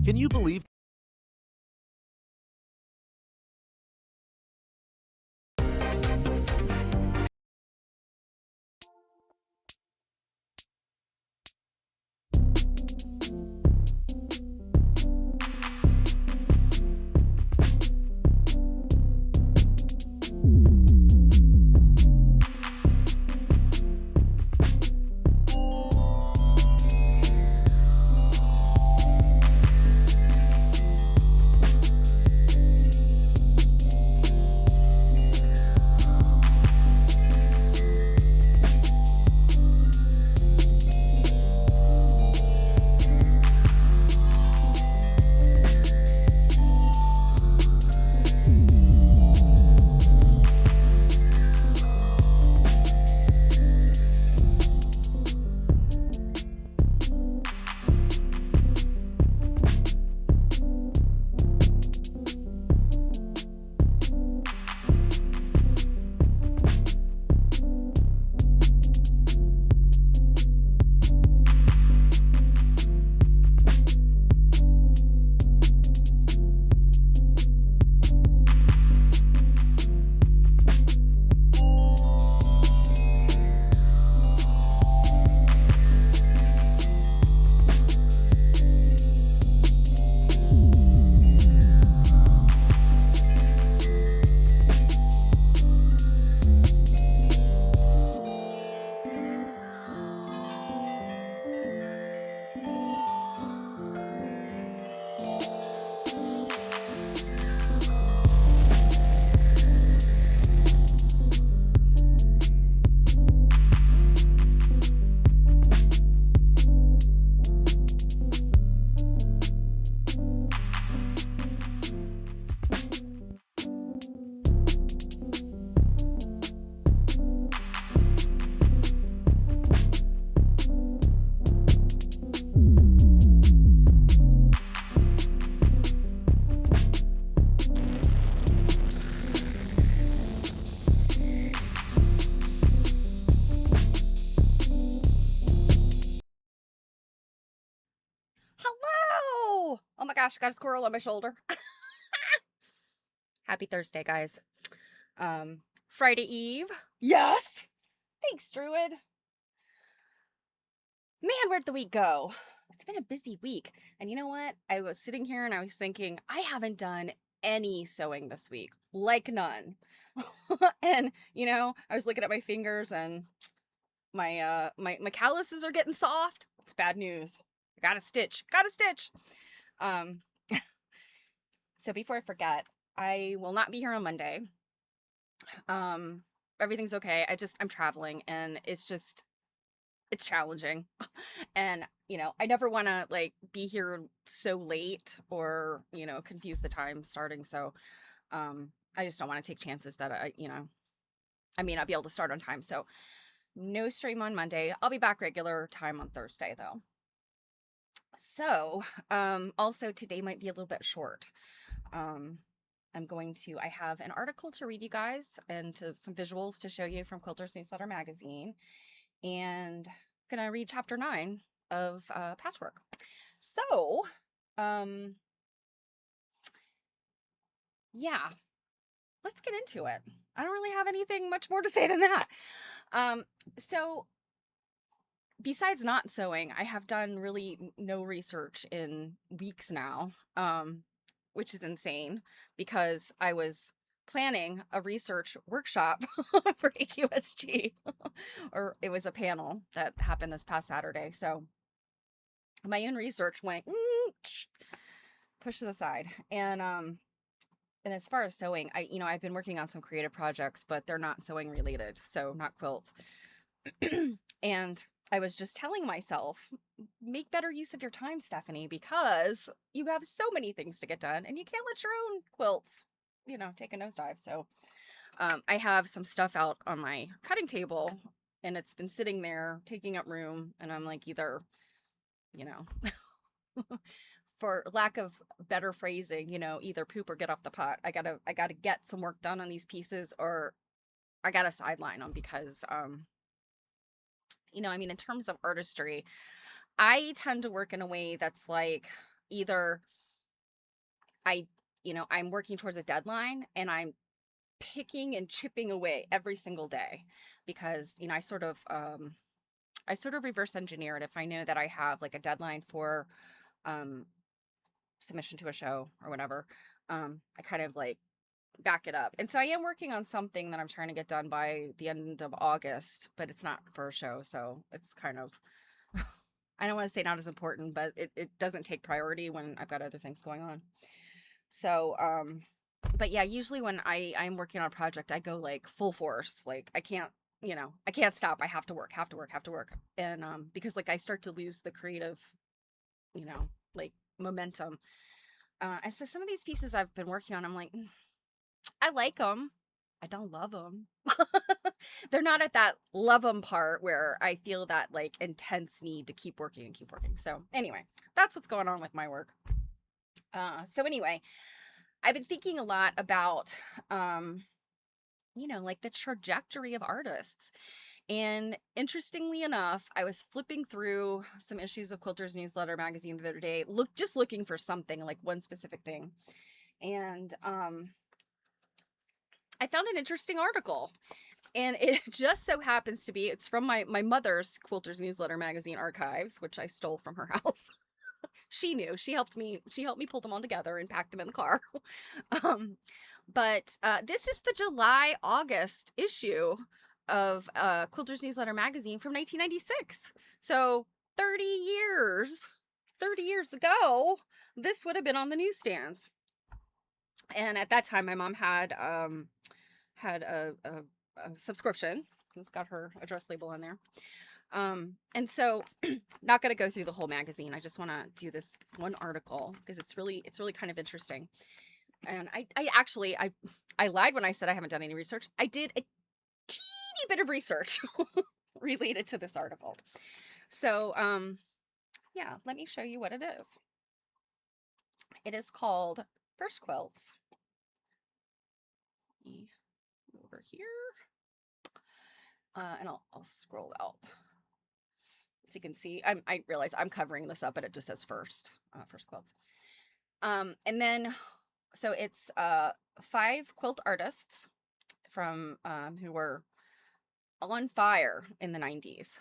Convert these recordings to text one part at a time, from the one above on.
Can you believe Hello! Oh my gosh, got a squirrel on my shoulder. Happy Thursday, guys. Friday Eve. Yes! Thanks, Druid. Man, where'd the week go? It's been a busy week. And you know what? I was sitting here and I was thinking, I haven't done any sewing this week. Like none. And, I was looking at my fingers and my calluses are getting soft. It's bad news. I gotta stitch. Gotta stitch. Um, So before I forget, I will not be here on Monday. Um, Everything's okay. I'm traveling and it's challenging. And, I never want to like be here so late or, confuse the time starting. So, I just don't want to take chances that I may not be able to start on time. So, no stream on Monday. I'll be back regular time on Thursday though. So, also today might be a little bit short. Um, I have an article to read you guys and some visuals to show you from Quilters Newsletter Magazine. And I'm going to read chapter 9 of Patchwork. So, um, yeah, let's get into it. I don't really have anything much more to say than that. So, besides not sewing, I have done really no research in weeks now. Which is insane because I was planning a research workshop for AQSG, or it was a panel that happened this past Saturday. So my own research went pushed to the side. And as far as sewing, I've been working on some creative projects, but they're not sewing related, so not quilts. And I was just telling myself, make better use of your time, Stephanie, because you have so many things to get done and you can't let your own quilts, take a nosedive. So I have some stuff out on my cutting table and it's been sitting there taking up room. And I'm like, either, you know, for lack of better phrasing, either poop or get off the pot. I gotta get some work done on these pieces or I gotta sideline them because, in terms of artistry, I tend to work in a way that's like either I, I'm working towards a deadline and I'm picking and chipping away every single day because, I sort of reverse engineer it. If I know that I have like a deadline for um, submission to a show or whatever, I kind of like back it up. And so I am working on something that I'm trying to get done by the end of August, but it's not for a show. So it's kind of, I don't want to say not as important, but it doesn't take priority when I've got other things going on. So, but yeah, usually when I'm working on a project, I go like full force. Like I can't stop. I have to work, have to work, have to work. And, because like I start to lose the creative, like momentum. And so some of these pieces I've been working on, I'm like, I like them. I don't love them. They're not at that love them part where I feel that like intense need to keep working and keep working. So anyway, that's what's going on with my work. So anyway, I've been thinking a lot about, like the trajectory of artists. And interestingly enough, I was flipping through some issues of Quilters Newsletter magazine the other day, just looking for something, like one specific thing. And I found an interesting article. And it just so happens to be, it's from my mother's Quilters Newsletter magazine archives, which I stole from her house. She knew. She helped me pull them all together and pack them in the car. um, but this is the July August issue of Quilters Newsletter magazine from 1996. So 30 years ago, this would have been on the newsstands. And at that time, my mom had a subscription. It's got her address label on there. And so not going to go through the whole magazine. I just want to do this one article because it's really kind of interesting. And I actually lied when I said I haven't done any research. I did a teeny bit of research related to this article. So, yeah, let me show you what it is. It is called First Quilts. Over here. And I'll scroll out. As you can see, I realize I'm covering this up, but it just says First Quilts. And then, so it's 5 quilt artists from who were on fire in the 90s.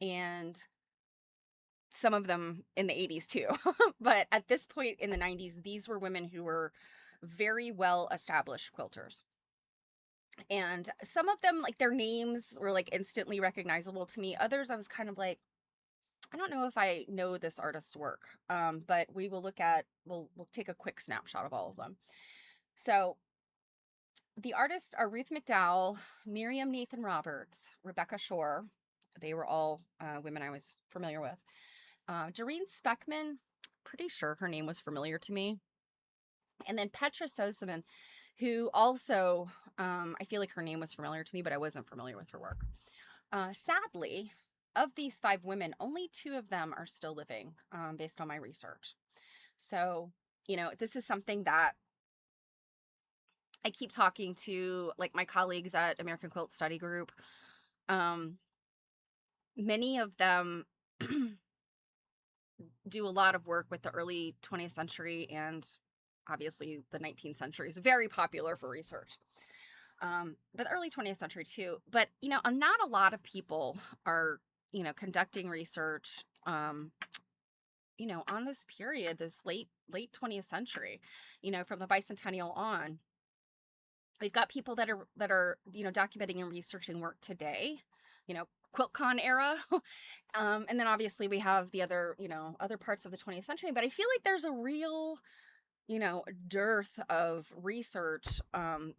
And some of them in the 80s too. But at this point in the 90s, these were women who were very well established quilters. And some of them, like their names were like instantly recognizable to me. Others I was kind of like, I don't know if I know this artist's work. But we will we'll take a quick snapshot of all of them. So the artists are Ruth McDowell, Miriam Nathan Roberts, Rebecca Shore. They were all women I was familiar with. Doreen Speckman, pretty sure her name was familiar to me. And then Petra Soseman, who also, I feel like her name was familiar to me, but I wasn't familiar with her work. Sadly, of these 5 women, only 2 of them are still living, based on my research. So, this is something that I keep talking to like my colleagues at American Quilt Study Group. Many of them do a lot of work with the early 20th century, and obviously the 19th century is very popular for research. But the early 20th century too. But, not a lot of people are, conducting research, on this period, this late 20th century, from the bicentennial on. We've got people that are documenting and researching work today, QuiltCon era. And then obviously we have the other parts of the 20th century, but I feel like there's a real, dearth of research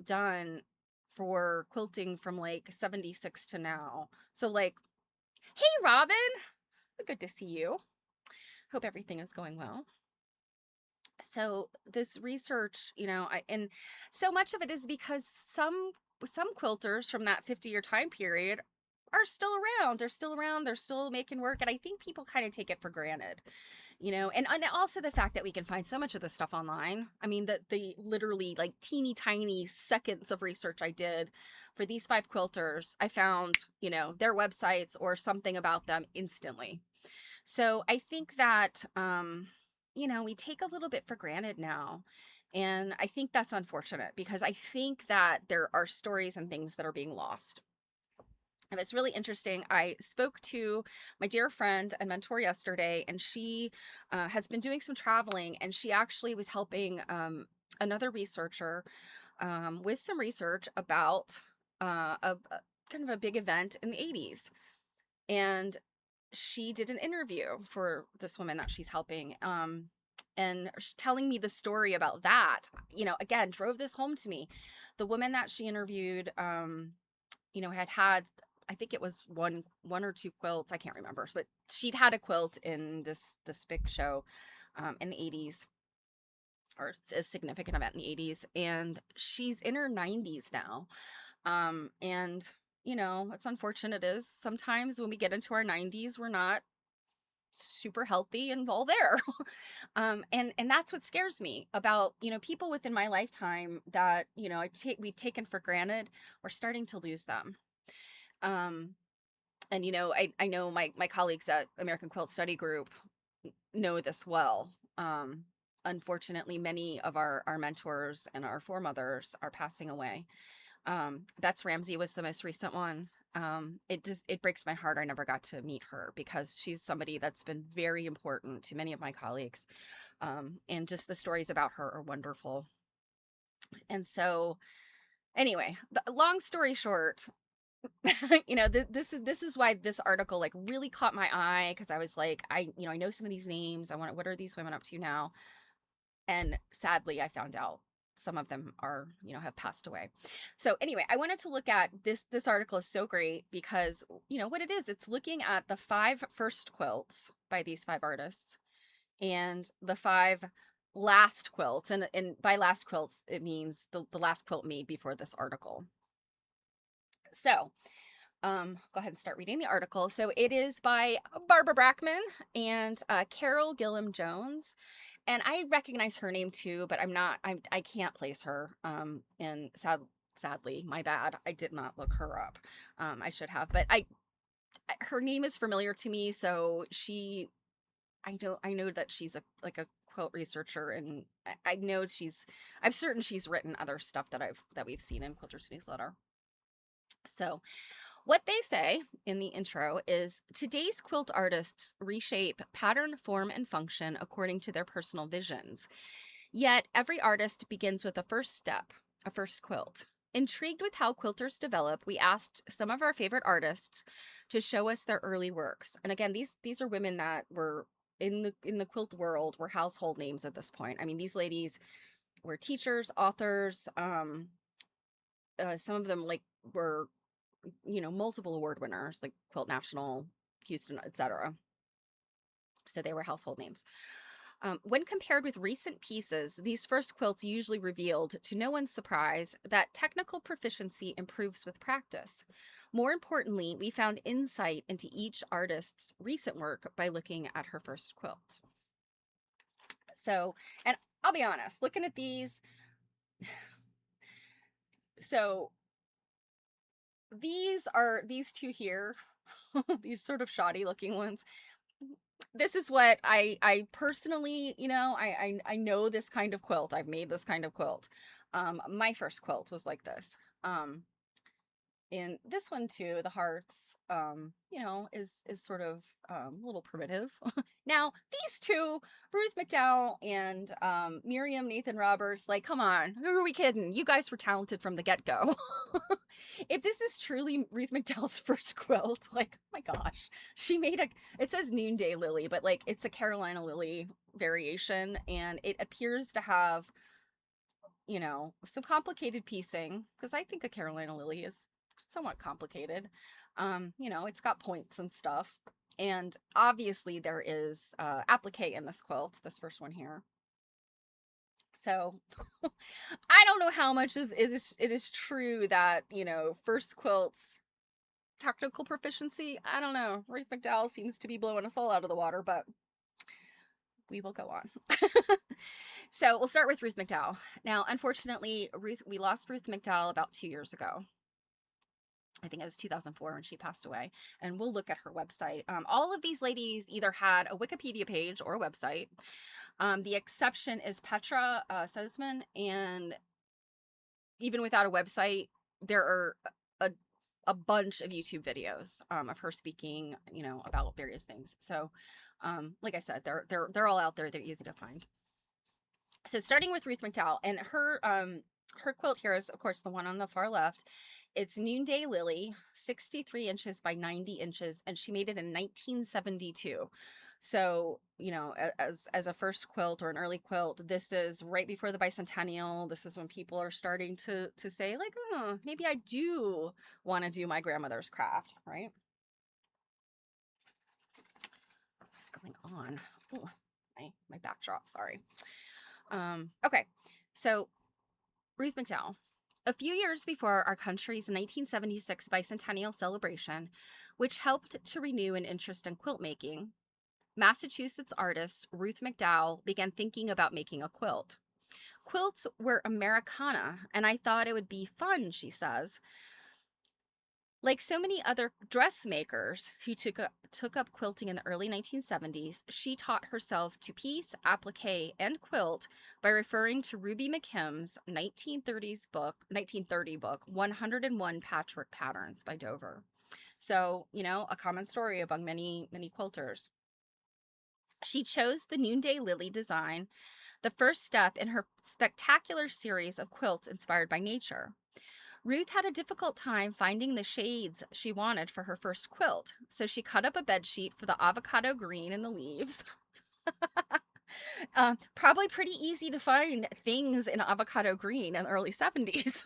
done for quilting from like 76 to now. So like, hey, Robin, good to see you. Hope everything is going well. So this research, and so much of it is because some quilters from that 50-year time period are still around. They're still around. They're still making work. And I think people kind of take it for granted, and also the fact that we can find so much of this stuff online. I mean, the literally like teeny tiny seconds of research I did for these 5 quilters, I found, their websites or something about them instantly. So I think that, we take a little bit for granted now. And I think that's unfortunate because I think that there are stories and things that are being lost. And it's really interesting. I spoke to my dear friend and mentor yesterday, and she has been doing some traveling, and she actually was helping another researcher with some research about a kind of a big event in the 80s. And she did an interview for this woman that she's helping. And telling me the story about that, again, drove this home to me. The woman that she interviewed, had I think it was one or two quilts, I can't remember, but she'd had a quilt in this big show in the 80s, or a significant event in the 80s, and she's in her 90s now. And it's unfortunate is sometimes when we get into our 90s, we're not super healthy and all there. And that's what scares me about, people within my lifetime that, we've taken for granted. We're starting to lose them. Um, and I know my colleagues at American Quilt Study Group know this well. Unfortunately, many of our mentors and our foremothers are passing away. Bets Ramsey was the most recent one. It breaks my heart I never got to meet her because she's somebody that's been very important to many of my colleagues. And just the stories about her are wonderful. And so anyway, long story short, this is why this article like really caught my eye, because I was like, I know some of these names. What are these women up to now? And sadly, I found out some of them are, have passed away. So anyway, I wanted to look at this article is so great because what it is, it's looking at the 5 first quilts by these 5 artists and the 5 last quilts. And by last quilts, it means the last quilt made before this article. So go ahead and start reading the article. So it is by Barbara Brackman and Carol Gillum Jones. And I recognize her name too, but I can't place her. And sadly, my bad. I did not look her up. I should have, but her name is familiar to me. So I know that she's a quilt researcher, and I'm certain she's written other stuff that we've seen in Quilters Newsletter. So what they say in the intro is today's quilt artists reshape pattern, form, and function according to their personal visions. Yet every artist begins with a first step, a first quilt. Intrigued with how quilters develop, we asked some of our favorite artists to show us their early works. And again, these are women that were in the quilt world, were household names at this point. I mean, these ladies were teachers, authors, some of them were multiple award winners like Quilt National, Houston, etc. So they were household names. When compared with recent pieces, these first quilts usually revealed, to no one's surprise, that technical proficiency improves with practice. More importantly, we found insight into each artist's recent work by looking at her first quilt. So, and I'll be honest, looking at these, so these two here, these sort of shoddy looking ones. This is what I personally, I know this kind of quilt. I've made this kind of quilt. My first quilt was like this. And this one too, the hearts, is sort of a little primitive. Now, these two, Ruth McDowell and Miriam Nathan Roberts, like, come on, who are we kidding? You guys were talented from the get-go. If this is truly Ruth McDowell's first quilt, like, oh my gosh, she made it says Noonday Lily, but like it's a Carolina Lily variation, and it appears to have, some complicated piecing, because I think a Carolina Lily is somewhat complicated. It's got points and stuff. And obviously there is applique in this quilt, this first one here. So I don't know how much of it is true that, first quilts technical proficiency. I don't know. Ruth McDowell seems to be blowing us all out of the water, but we will go on. So we'll start with Ruth McDowell. Now, unfortunately, we lost Ruth McDowell about 2 years ago. I think it was 2004 when she passed away. And we'll look at her website. All of these ladies either had a Wikipedia page or a website. The exception is Petra Sosman, and even without a website, there are a, a bunch of YouTube videos of her speaking, about various things. So, like I said, they're all out there. They're easy to find. So starting with Ruth McDowell, and her quilt here is, of course, the one on the far left. It's Noonday Lily, 63 inches by 90 inches, and she made it in 1972. So, as a first quilt or an early quilt, this is right before the bicentennial. This is when people are starting to say, like, oh, maybe I do want to do my grandmother's craft, right? What's going on? Oh, my backdrop, sorry. Okay, so Ruth McDowell. A few years before our country's 1976 bicentennial celebration, which helped to renew an interest in quilt making, Massachusetts artist Ruth McDowell began thinking about making a quilt. Quilts were Americana, and I thought it would be fun, she says. Like so many other dressmakers who took up quilting in the early 1970s, she taught herself to piece, applique, and quilt by referring to Ruby McKim's 1930 book, 101 Patchwork Patterns by Dover. So, a common story among many, many quilters. She chose the Noonday Lily design, the first step in her spectacular series of quilts inspired by nature. Ruth had a difficult time finding the shades she wanted for her first quilt, so she cut up a bedsheet for the avocado green in the leaves. Probably pretty easy to find things in avocado green in the early 70s.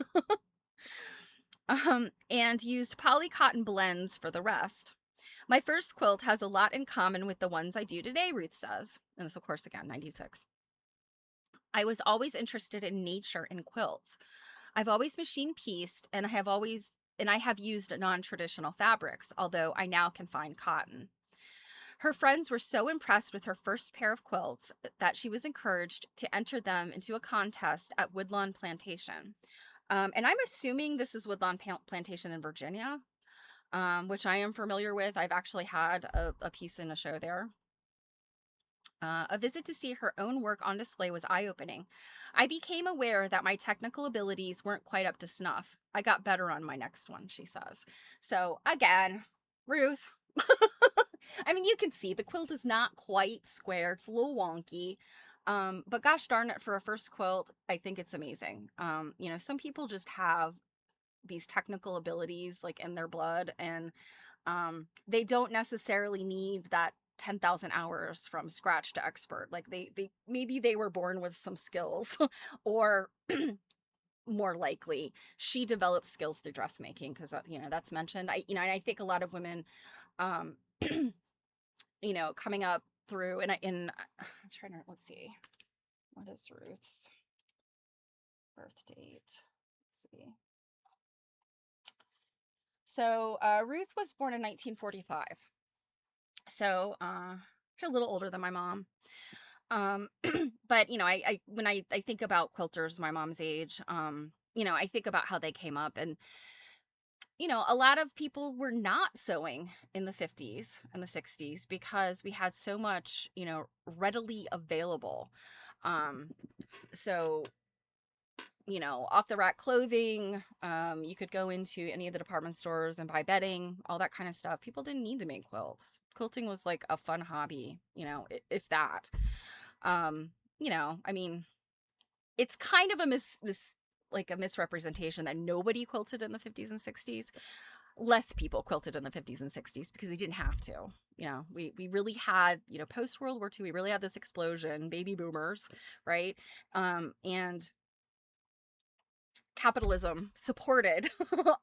And used poly cotton blends for the rest. My first quilt has a lot in common with the ones I do today, Ruth says. And this, of course, again, 96. I was always interested in nature in quilts. I've always machine pieced, and I have used non-traditional fabrics, although I now can find cotton. Her friends were so impressed with her first pair of quilts that she was encouraged to enter them into a contest at Woodlawn Plantation. And I'm assuming this is Woodlawn Plantation in Virginia, which I am familiar with. I've actually had a piece in a show there. A visit to see her own work on display was eye-opening. I became aware that my technical abilities weren't quite up to snuff. I got better on my next one, she says. So, again, Ruth. I mean, you can see the quilt is not quite square. It's a little wonky. But gosh darn it, for a first quilt, I think it's amazing. Some people just have these technical abilities like in their blood, and they don't necessarily need that 10,000 hours from scratch to expert. Like they maybe they were born with some skills or more likely she developed skills through dressmaking, because that's mentioned. And I think a lot of women coming up through, and I'm trying to, let's see, what is Ruth's birth date? Let's see. So Ruth was born in 1945. So she's a little older than my mom. But I when I think about quilters my mom's age, I think about how they came up, and a lot of people were not sewing in the 50s and the 60s because we had so much, readily available. So off the rack clothing, you could go into any of the department stores and buy bedding, all that kind of stuff. People didn't need to make quilts. Quilting was like a fun hobby, if that. I mean, it's kind of a misrepresentation that nobody quilted in the 50s and 60s. Less people quilted in the 50s and 60s because they didn't have to. We really had, post World War II, we really had this explosion, baby boomers, right? And capitalism supported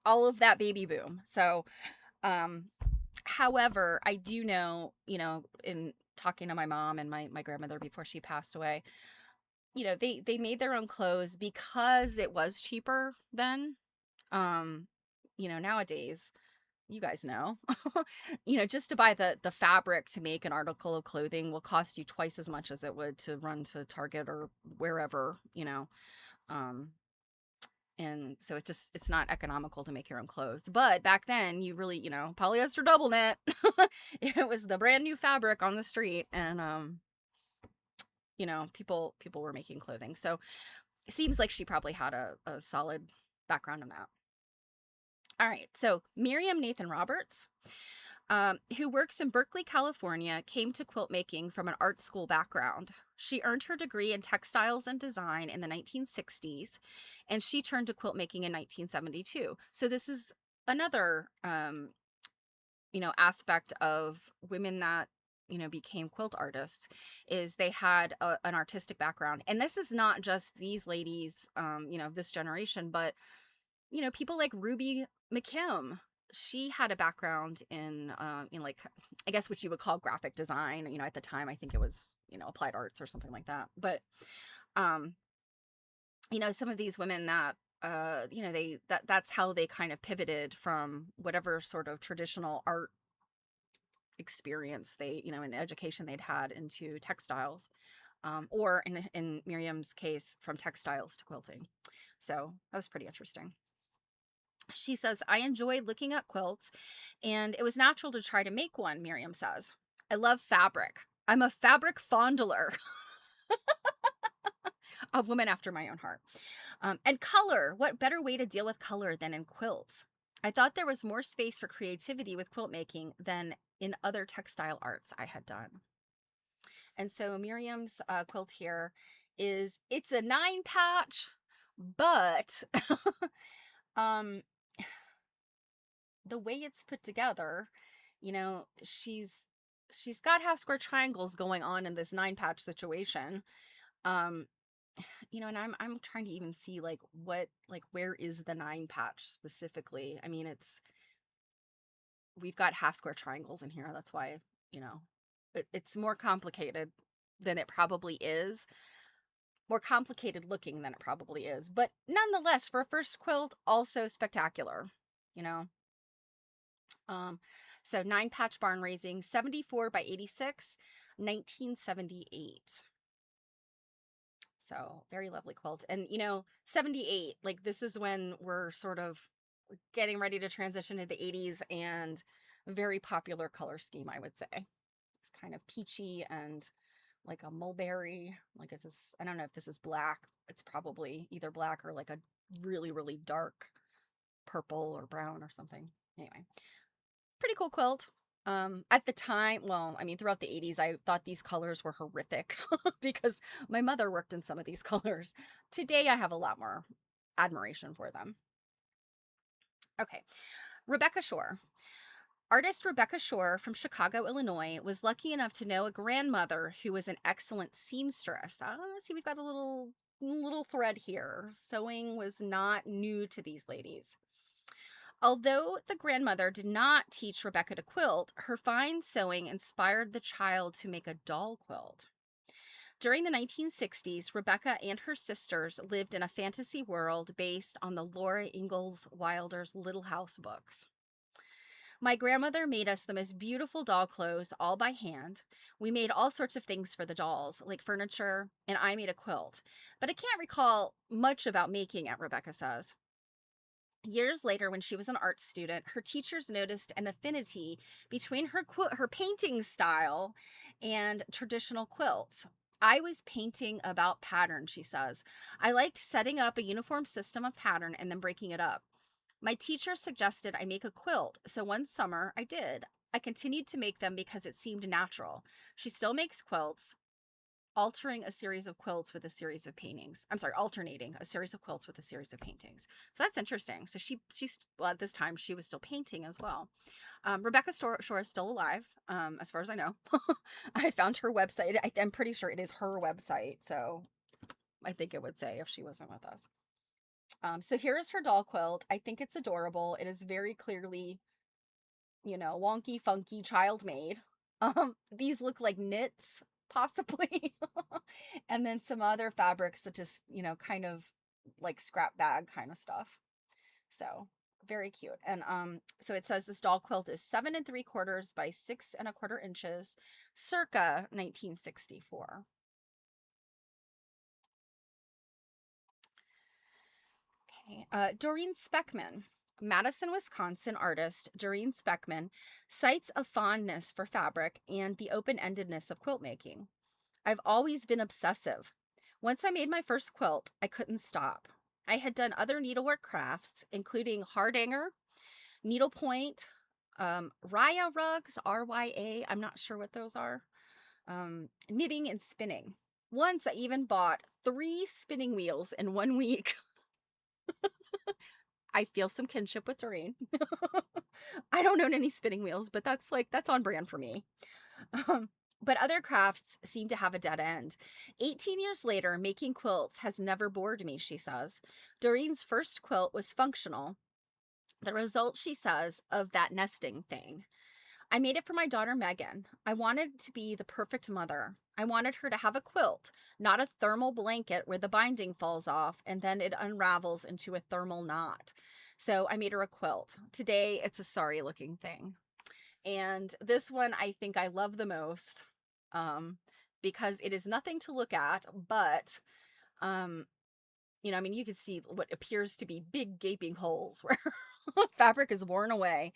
all of that baby boom. So, however, I do know, in talking to my mom and my grandmother before she passed away, they made their own clothes because it was cheaper then. Nowadays, you guys know, just to buy the fabric to make an article of clothing will cost you twice as much as it would to run to Target or wherever, And so it's not economical to make your own clothes. But back then, you really, polyester double knit. It was the brand new fabric on the street, and people were making clothing. So it seems like she probably had a solid background in that. All right, so Miriam Nathan Roberts, who works in Berkeley, California, came to quilt making from an art school background. She earned her degree in textiles and design in the 1960s, and she turned to quilt making in 1972. So this is another, aspect of women that became quilt artists, is they had an artistic background. And this is not just these ladies, this generation, but people like Ruby McKim. She had a background in, like, I guess what you would call graphic design. At the time, I think it was, applied arts or something like that. But, some of these women that, that's how they kind of pivoted from whatever sort of traditional art experience they, in education they'd had, into textiles, or in Miriam's case, from textiles to quilting. So that was pretty interesting. She says, I enjoyed looking at quilts, and it was natural to try to make one, Miriam says. I love fabric. I'm a fabric fondler. A woman after my own heart. And color. What better way to deal with color than in quilts? I thought there was more space for creativity with quilt making than in other textile arts I had done. And so Miriam's quilt here it's a 9-patch, but the way it's put together, she's got half square triangles going on in this 9-patch situation. And I'm trying to even see where is the 9-patch specifically. I mean, we've got half square triangles in here. That's why, it's more complicated than it probably is. More complicated looking than it probably is. But nonetheless, for a first quilt, also spectacular, So 9-patch barn raising, 74 by 86, 1978. So very lovely quilt. And, 78, like, this is when we're sort of getting ready to transition to the 80s, and a very popular color scheme, I would say. It's kind of peachy and like a mulberry, like it's this, I don't know if this is black. It's probably either black or like a really, really dark purple or brown or something. Anyway, pretty cool quilt. At the time, well, I mean, throughout the 80s, I thought these colors were horrific because my mother worked in some of these colors. Today, I have a lot more admiration for them. Okay, Rebecca Shore. Artist Rebecca Shore from Chicago, Illinois, was lucky enough to know a grandmother who was an excellent seamstress. See, we've got a little thread here. Sewing was not new to these ladies. Although the grandmother did not teach Rebecca to quilt, her fine sewing inspired the child to make a doll quilt. During the 1960s, Rebecca and her sisters lived in a fantasy world based on the Laura Ingalls Wilder's Little House books. My grandmother made us the most beautiful doll clothes all by hand. We made all sorts of things for the dolls, like furniture, and I made a quilt. But I can't recall much about making it, Rebecca says. Years later, when she was an art student, her teachers noticed an affinity between her painting style and traditional quilts. I was painting about pattern, she says. I liked setting up a uniform system of pattern and then breaking it up. My teacher suggested I make a quilt, so one summer I did. I continued to make them because it seemed natural. She still makes quilts, alternating a series of quilts with a series of paintings. So that's interesting. So she's well, at this time she was still painting as well. Rebecca Shore is still alive, as far as I know. I found her website. I'm pretty sure it is her website, so I think it would say if she wasn't with us. So here is her doll quilt. I think it's adorable. It is very clearly, wonky, funky, child made. These look like knits, possibly. And then some other fabrics that just, kind of like scrap bag kind of stuff. So very cute. And so it says this doll quilt is 7 3/4 by 6 1/4 inches, circa 1964. Okay. Doreen Speckman, Madison, Wisconsin artist Doreen Speckman cites a fondness for fabric and the open-endedness of quilt making. I've always been obsessive. Once I made my first quilt, I couldn't stop. I had done other needlework crafts, including hardanger, needlepoint, rya rugs, RYA, I'm not sure what those are, knitting and spinning. Once I even bought 3 spinning wheels in 1 week. I feel some kinship with Doreen. I don't own any spinning wheels, but that's on brand for me. Um, but other crafts seem to have a dead end. 18 years later, making quilts has never bored me, she says. Doreen's first quilt was functional. The result, she says, of that nesting thing. I made it for my daughter Megan. I wanted to be the perfect mother. I wanted her to have a quilt, not a thermal blanket where the binding falls off and then it unravels into a thermal knot. So I made her a quilt. Today, it's a sorry looking thing. And this one I think I love the most, um, because it is nothing to look at, but, um, I mean, you can see what appears to be big gaping holes where fabric is worn away.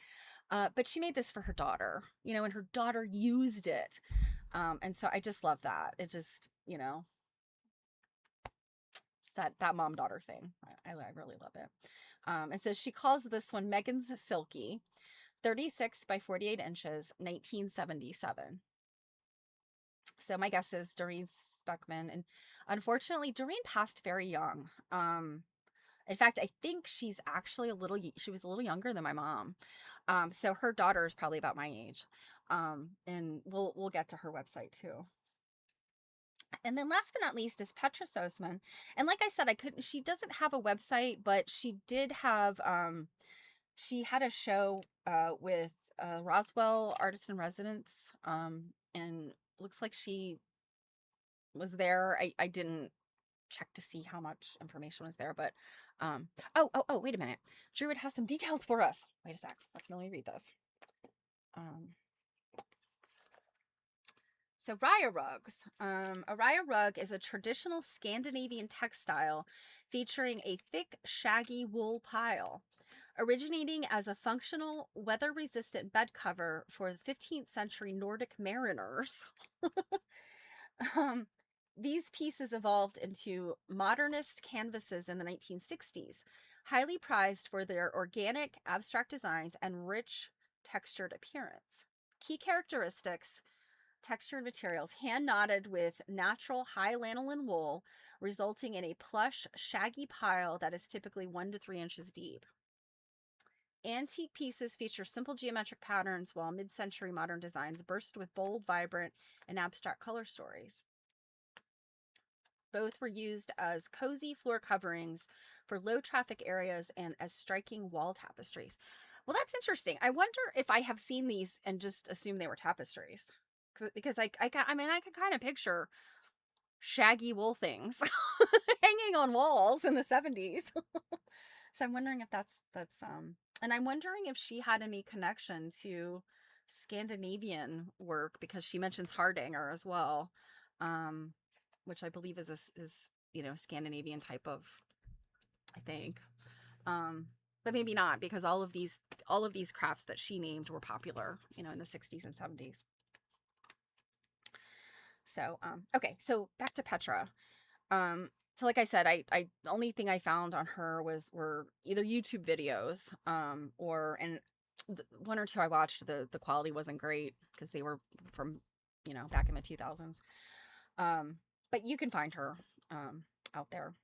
But she made this for her daughter, and her daughter used it. And so I just love that. It just, it's that mom daughter thing. I really love it. And so she calls this one Megan's Silky, 36 by 48 inches, 1977. So my guess is Doreen Speckman. And unfortunately, Doreen passed very young. In fact, I think she was a little younger than my mom. So her daughter is probably about my age. And we'll get to her website too. And then last but not least is Petra Sosman. And like I said, she doesn't have a website, but she did have, she had a show with Roswell Artist in Residence. And looks like she was there. I didn't check to see how much information was there, but oh, wait a minute. Druid has some details for us. Wait a sec. Let me read this. So rya rugs. A rya rug is a traditional Scandinavian textile featuring a thick, shaggy wool pile. Originating as a functional, weather-resistant bed cover for the 15th century Nordic mariners, these pieces evolved into modernist canvases in the 1960s, highly prized for their organic, abstract designs and rich, textured appearance. Key characteristics: textured materials, hand knotted with natural high lanolin wool, resulting in a plush, shaggy pile that is typically 1 to 3 inches deep. Antique pieces feature simple geometric patterns, while mid-century modern designs burst with bold, vibrant, and abstract color stories. Both were used as cozy floor coverings for low-traffic areas and as striking wall tapestries. Well, that's interesting. I wonder if I have seen these and just assumed they were tapestries. Because I mean, I can kind of picture shaggy wool things hanging on walls in the 70s. So I'm wondering if that's and I'm wondering if she had any connection to Scandinavian work, because she mentions hardanger as well, which I believe is a Scandinavian type of, I think, but maybe not, because all of these crafts that she named were popular, in the 60s and 70s. So okay, so back to Petra. So like I said, I the only thing I found on her were either YouTube videos, or, and one or two I watched, the quality wasn't great because they were from, back in the 2000s. But you can find her out there.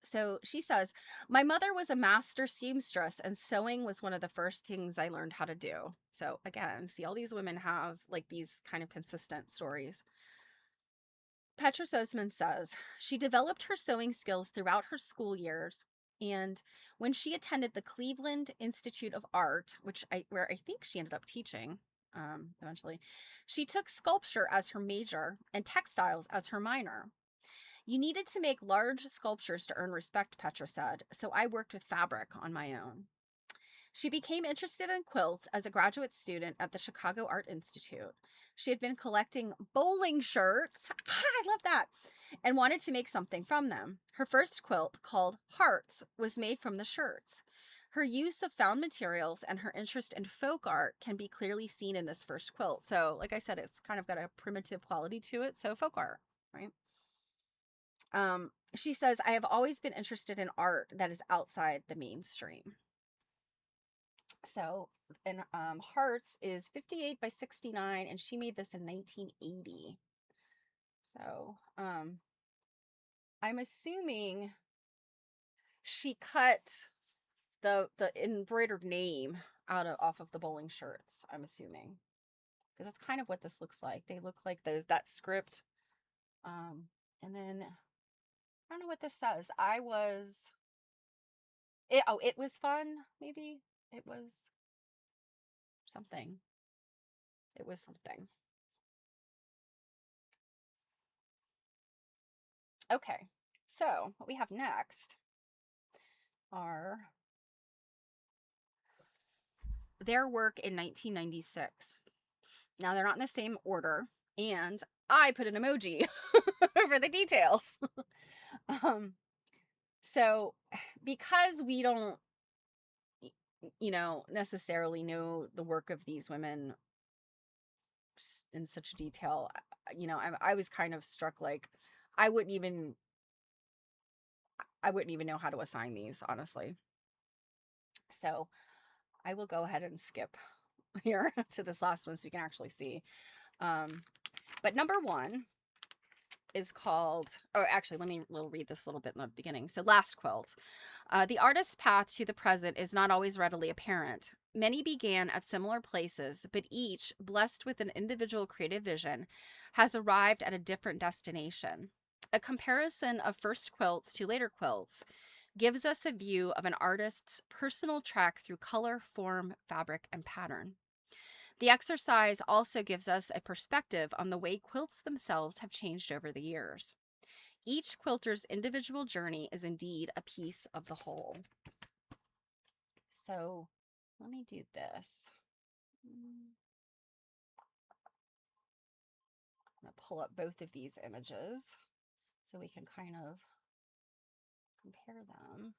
So she says, my mother was a master seamstress, and sewing was one of the first things I learned how to do. So again, see, all these women have like these kind of consistent stories. Petra Sosman says she developed her sewing skills throughout her school years, and when she attended the Cleveland Institute of Art, where I think she ended up teaching eventually, she took sculpture as her major and textiles as her minor. You needed to make large sculptures to earn respect, Petra said, so I worked with fabric on my own. She became interested in quilts as a graduate student at the Chicago Art Institute. She had been collecting bowling shirts. I love that. And wanted to make something from them. Her first quilt, called Hearts, was made from the shirts. Her use of found materials and her interest in folk art can be clearly seen in this first quilt. So, like I said, it's kind of got a primitive quality to it. So, folk art, right? She says, I have always been interested in art that is outside the mainstream. So, and Hearts is 58 by 69, and she made this in 1980. So, I'm assuming she cut the embroidered name off of the bowling shirts, I'm assuming. Because that's kind of what this looks like. They look like that script. And then I don't know what this says. It was fun, maybe. It was something. It was something. Okay. So, what we have next are their work in 1996. Now, they're not in the same order, and I put an emoji for the details. So, because we don't, necessarily know the work of these women in such detail, I was kind of struck, like, I wouldn't even know how to assign these, honestly. So I will go ahead and skip here to this last one so we can actually see. But number one is called, oh, actually, let me read this a little bit in the beginning. So, Last Quilt. The artist's path to the present is not always readily apparent. Many began at similar places, but each, blessed with an individual creative vision, has arrived at a different destination. A comparison of first quilts to later quilts gives us a view of an artist's personal trek through color, form, fabric, and pattern. The exercise also gives us a perspective on the way quilts themselves have changed over the years. Each quilter's individual journey is indeed a piece of the whole. So let me do this. I'm going to pull up both of these images so we can kind of compare them.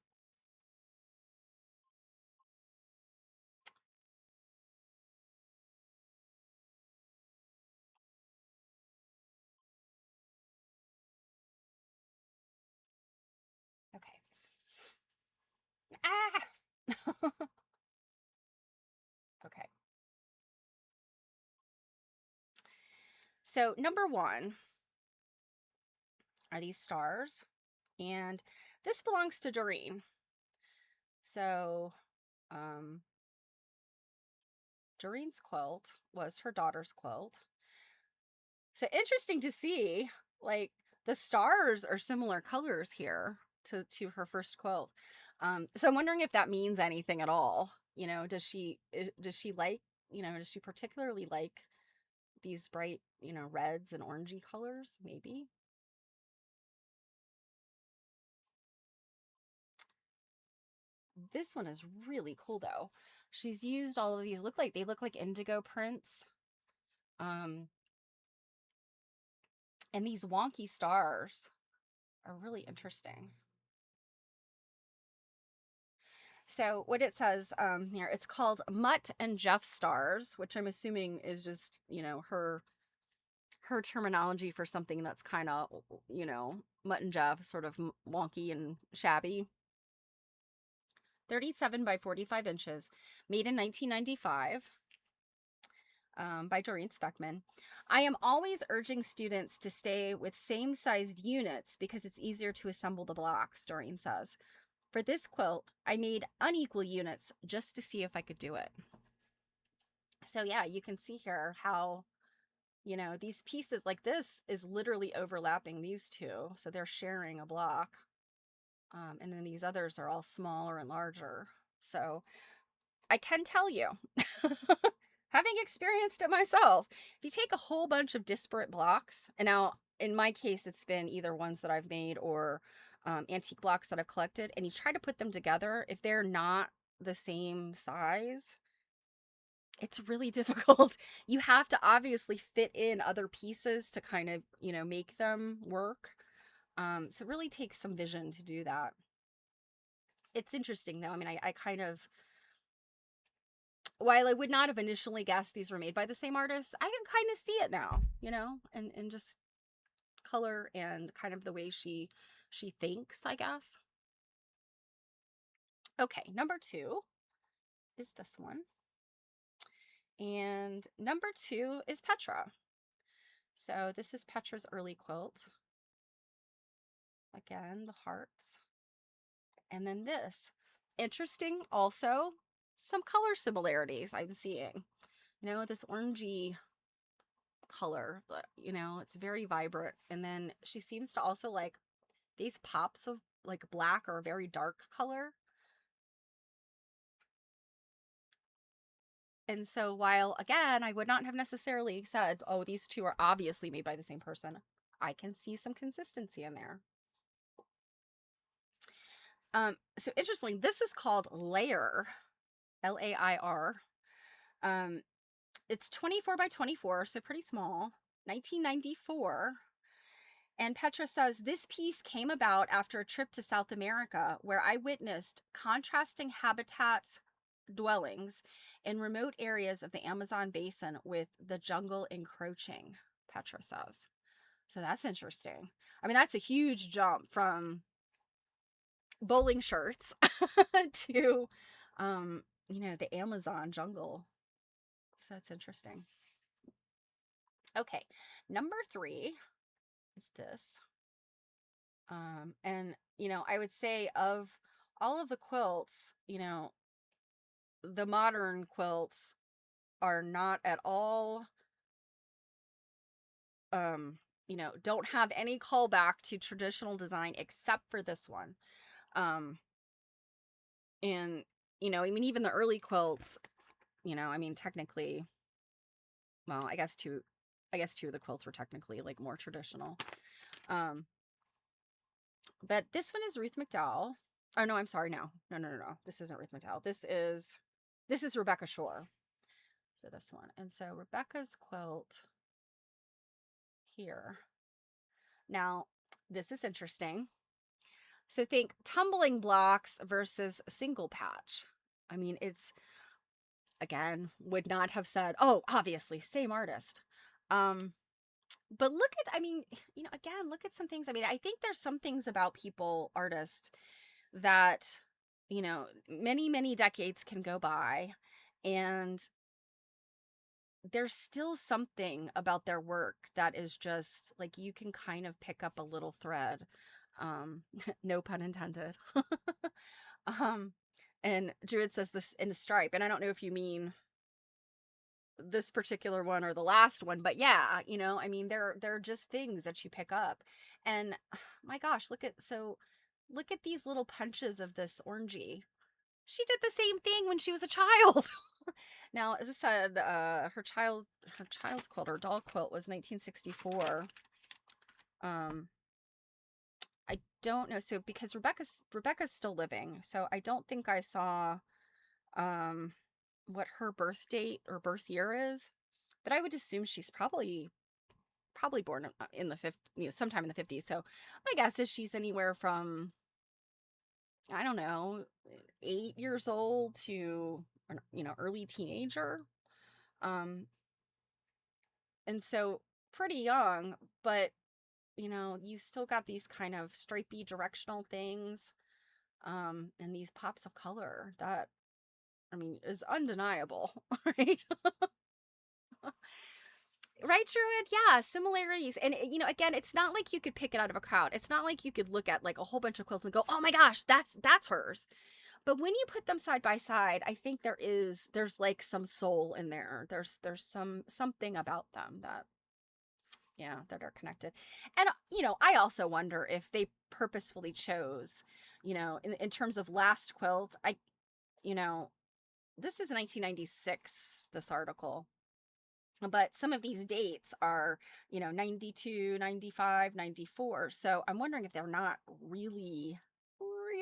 Okay. Okay. So number one are these stars, and this belongs to Doreen. So, Doreen's quilt was her daughter's quilt. So interesting to see, like, the stars are similar colors here to her first quilt. So I'm wondering if that means anything at all. Does she like, does she particularly like these bright, reds and orangey colors? Maybe. This one is really cool though. She's used all of these, they look like indigo prints. And these wonky stars are really interesting. So what it says here, it's called Mutt and Jeff stars, which I'm assuming is just, her terminology for something that's kind of, Mutt and Jeff, sort of wonky and shabby. 37 by 45 inches, made in 1995. By Doreen Speckman. I am always urging students to stay with same-sized units because it's easier to assemble the blocks, Doreen says. For this quilt, I made unequal units just to see if I could do it. So yeah, you can see here how, these pieces, like this is literally overlapping these two. So they're sharing a block. And then these others are all smaller and larger. So I can tell you, having experienced it myself, if you take a whole bunch of disparate blocks, and now in my case, it's been either ones that I've made or antique blocks that I've collected, and you try to put them together, if they're not the same size, it's really difficult. You have to obviously fit in other pieces to kind of, make them work. So it really takes some vision to do that. It's interesting though. I mean, I kind of, while I would not have initially guessed these were made by the same artist, I can kind of see it now, and just color and kind of the way she thinks, I guess. Okay, number 2 is this one. And number 2 is Petra. So this is Petra's early quilt. Again, the hearts. And then this. Interesting also, some color similarities I'm seeing. This orangey color, it's very vibrant. And then she seems to also like these pops of like black or a very dark color. And so while, again, I would not have necessarily said, oh, these two are obviously made by the same person, I can see some consistency in there. So interestingly, this is called Lair, Lair. It's 24 by 24, so pretty small, 1994. And Petra says, this piece came about after a trip to South America where I witnessed contrasting habitats dwellings in remote areas of the Amazon basin with the jungle encroaching, Petra says. So that's interesting. I mean, that's a huge jump from bowling shirts to, the Amazon jungle. So that's interesting. Okay, number 3 is this. And, I would say of all of the quilts, the modern quilts are not at all, don't have any callback to traditional design except for this one. And, I mean, even the early quilts, I mean, technically, well, I guess two of the quilts were technically like more traditional. But this one is Ruth McDowell. Oh no, I'm sorry. No. This isn't Ruth McDowell. This is Rebecca Shore. So this one. And so Rebecca's quilt here. Now, this is interesting. So think tumbling blocks versus single patch. I mean, it's, again, would not have said, oh, obviously, same artist. But look at, I mean, again, look at some things. I mean, I think there's some things about artists that, many, many decades can go by and there's still something about their work that is just like, you can kind of pick up a little thread. No pun intended. And Druid says this in the stripe, and I don't know if you mean this particular one or the last one, but yeah, I mean, there are just things that you pick up. And my gosh, look at these little punches of this orangey. She did the same thing when she was a child. Now, as I said, her child's quilt, or doll quilt, was 1964. I don't know. So because Rebecca's still living, so I don't think I saw what her birth date or birth year is, but I would assume she's probably born in the 50s, sometime in the 50s. So my guess is she's anywhere from, I don't know, 8 years old to, early teenager. And so pretty young, but you still got these kind of stripey directional things, and these pops of color that, I mean, is undeniable, right? Right, Druid? Yeah, similarities. And, again, it's not like you could pick it out of a crowd. It's not like you could look at like a whole bunch of quilts and go, oh my gosh, that's hers. But when you put them side by side, I think there's like some soul in there. There's something about them that, yeah, that are connected. And, I also wonder if they purposefully chose, in terms of last quilts, this is 1996, this article. But some of these dates are, 92, 95, 94. So I'm wondering if they're not really,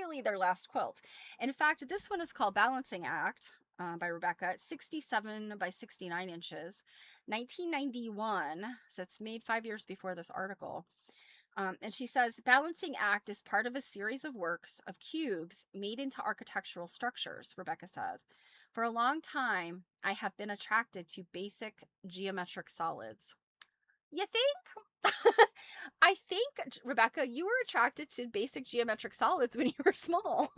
literally their last quilt. In fact, this one is called Balancing Act by Rebecca. It's 67 by 69 inches, 1991. So it's made 5 years before this article. And she says, Balancing Act is part of a series of works of cubes made into architectural structures, Rebecca says. For a long time, I have been attracted to basic geometric solids. You think? I think, Rebecca, you were attracted to basic geometric solids when you were small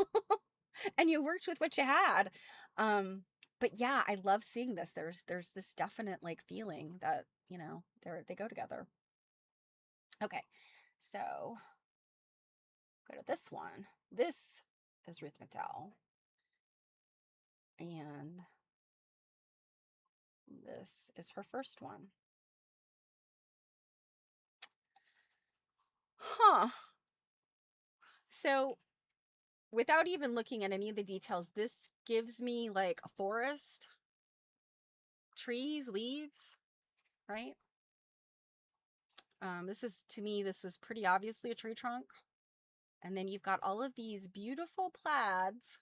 and you worked with what you had. But yeah, I love seeing this. There's this definite like feeling that, they go together. Okay. So go to this one. This is Ruth McDowell. And this is her first one. Huh. So without even looking at any of the details, this gives me like a forest, trees, leaves, right? This is pretty obviously a tree trunk. And then you've got all of these beautiful plaids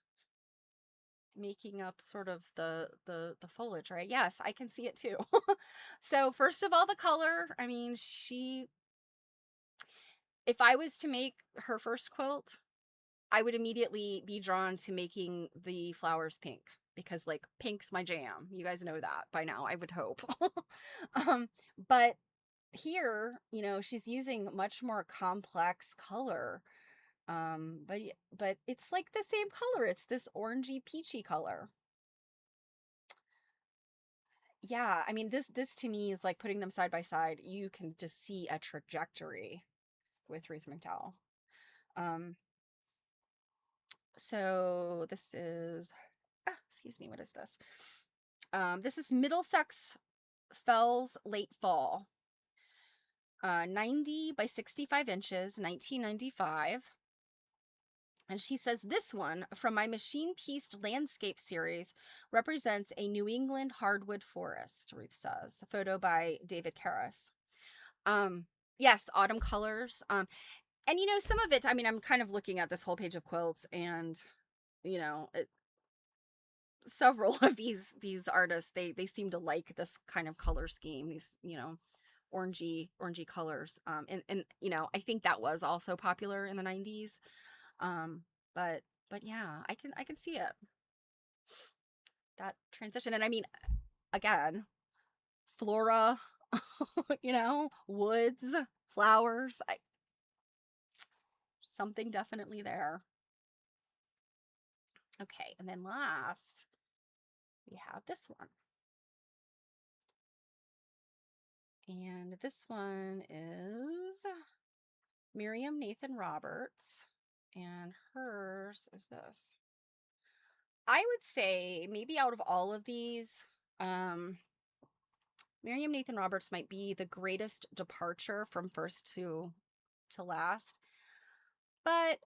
making up sort of the foliage, right? Yes, I can see it too. So first of all, the color, I mean, if I was to make her first quilt, I would immediately be drawn to making the flowers pink because like pink's my jam. You guys know that by now, I would hope. But here, she's using much more complex color. But it's like the same color. It's this orangey peachy color. Yeah, I mean this to me is like putting them side by side. You can just see a trajectory with Ruth McDowell. So this is excuse me, what is this? This is Middlesex Fells Late Fall. 90 by 65 inches, 1995. And she says, this one from my machine pieced landscape series represents a New England hardwood forest, Ruth says. A photo by David Karras. Yes, autumn colors. And some of it, I mean, I'm kind of looking at this whole page of quilts and, several of these artists, they seem to like this kind of color scheme, these, orangey colors. And I think that was also popular in the 90s. But yeah, I can see it. That transition. And I mean, again, flora, woods, flowers, something definitely there. Okay, and then last, we have this one. And this one is Miriam Nathan Roberts, and hers is this. I would say maybe out of all of these, Miriam Nathan Roberts might be the greatest departure from first to last. But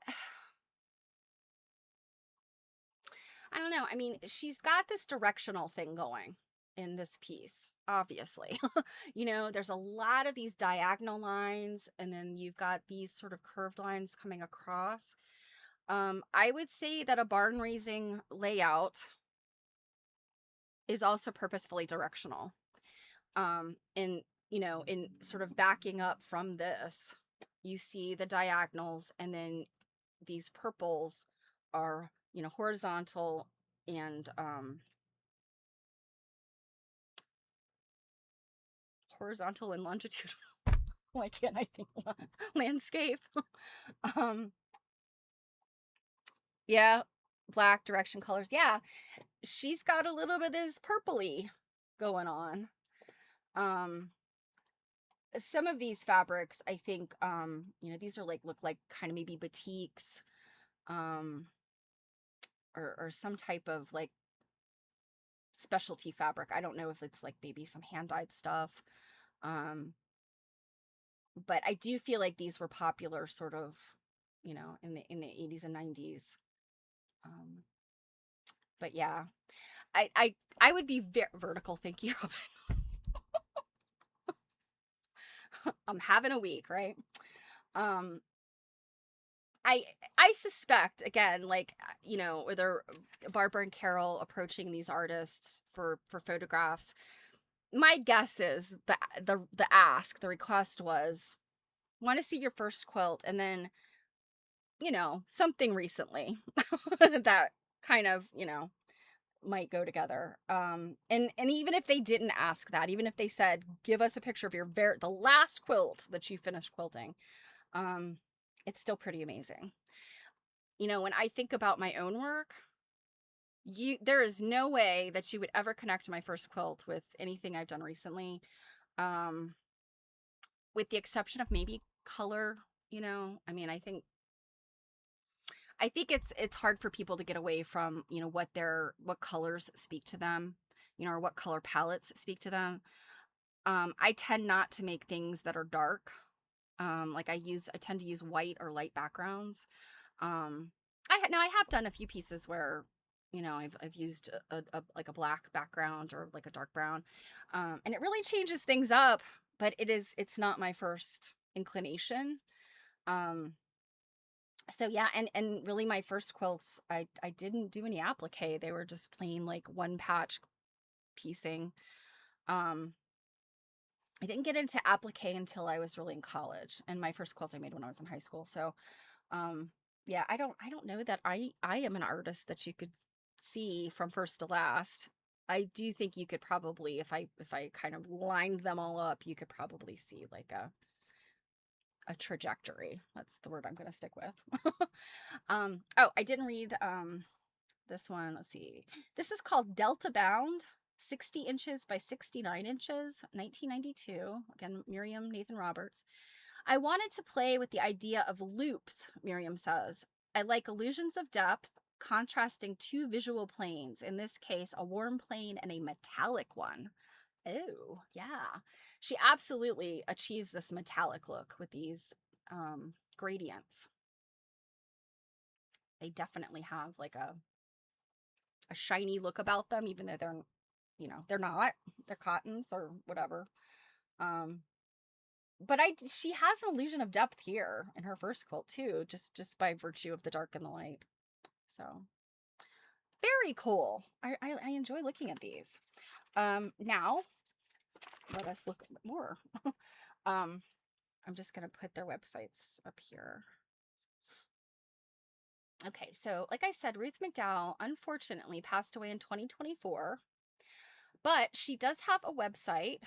I don't know. I mean, she's got this directional thing going in this piece, obviously. There's a lot of these diagonal lines, and then you've got these sort of curved lines coming across. I would say that a barn raising layout is also purposefully directional. In sort of backing up from this, you see the diagonals, and then these purples are, horizontal and longitudinal. Why can't I think landscape? Yeah, black direction colors. Yeah, she's got a little bit of this purpley going on. Some of these fabrics, I think, these are look like kind of maybe batiks, or some type of like specialty fabric. I don't know if it's like maybe some hand-dyed stuff. But I do feel like these were popular sort of, in the 80s and 90s. But yeah, I would be very vertical. Thank you, Robin. I'm having a week, right? I I suspect again, like whether Barbara and Carol approaching these artists for photographs. My guess is the request was want to see your first quilt, and then something recently that kind of might go together. And even if they didn't ask that, even if they said, give us a picture of the last quilt that you finished quilting, um, it's still pretty amazing. When I think about my own work, there is no way that you would ever connect my first quilt with anything I've done recently. Um, with the exception of maybe color, I mean, I think it's hard for people to get away from, what colors speak to them, or what color palettes speak to them. I tend not to make things that are dark. Like I tend to use white or light backgrounds. Um, now I have done a few pieces where, I've used like a black background or like a dark brown, and it really changes things up. But it's not my first inclination. Um, so yeah, and really my first quilts, I didn't do any applique. They were just plain like one patch piecing. Um, I didn't get into applique until I was really in college, and my first quilt I made when I was in high school. So, um, yeah, I don't know that I am an artist that you could see from first to last. I do think you could probably, if I kind of lined them all up, you could probably see like a trajectory. That's the word I'm going to stick with. Oh, I didn't read this one. Let's see. This is called Delta Bound, 60 inches by 69 inches, 1992. Again, Miriam Nathan Roberts. I wanted to play with the idea of loops, Miriam says. I like illusions of depth, contrasting two visual planes, in this case, a warm plane and a metallic one. Oh, yeah. She absolutely achieves this metallic look with these gradients. They definitely have like a shiny look about them, even though they're not. They're cottons or whatever. Um, but she has an illusion of depth here in her first quilt too, just by virtue of the dark and the light. So very cool. I enjoy looking at these. Now let us look more. um, I'm just gonna put their websites up here. Okay, so like I said, Ruth McDowell unfortunately passed away in 2024, but she does have a website,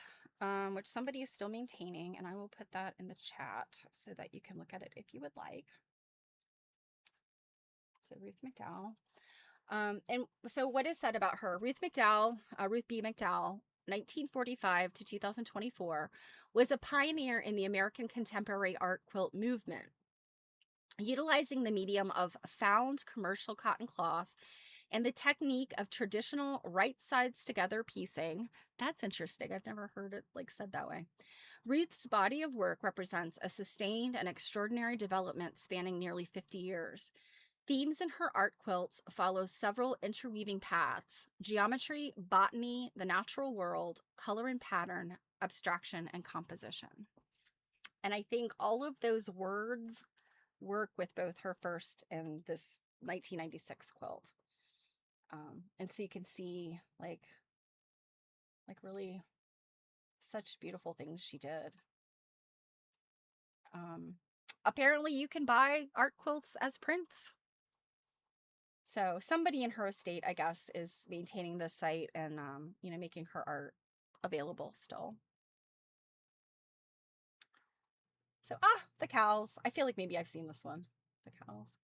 which somebody is still maintaining, and I will put that in the chat so that you can look at it if you would like. So Ruth McDowell. And so what is said about her? Ruth McDowell, Ruth B. McDowell, 1945 to 2024, was a pioneer in the American contemporary art quilt movement. Utilizing the medium of found commercial cotton cloth and the technique of traditional right sides together piecing. That's interesting. I've never heard it like said that way. Ruth's body of work represents a sustained and extraordinary development spanning nearly 50 years. Themes in her art quilts follow several interweaving paths: geometry, botany, the natural world, color and pattern, abstraction, and composition. And I think all of those words work with both her first and this 1996 quilt. And so you can see like really such beautiful things she did. Um, Apparently you can buy art quilts as prints. So somebody in her estate, I guess, is maintaining this site and making her art available still. So the cows. I feel like maybe I've seen this one. The cows.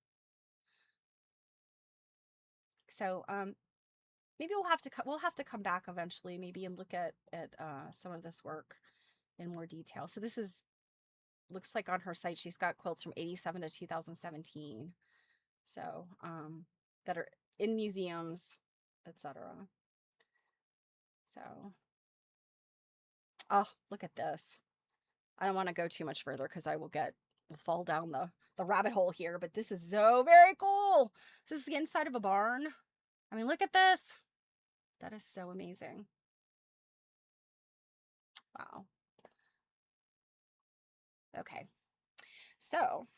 So maybe we'll have to come back eventually, maybe, and look at some of this work in more detail. So this looks like on her site she's got quilts from 87 to 2017. So that are in museums, etc. So look at this. I don't want to go too much further because I will fall down the rabbit hole here, but this is so very cool. This is the inside of a barn. I mean, look at this. That is so amazing. Wow. Okay. So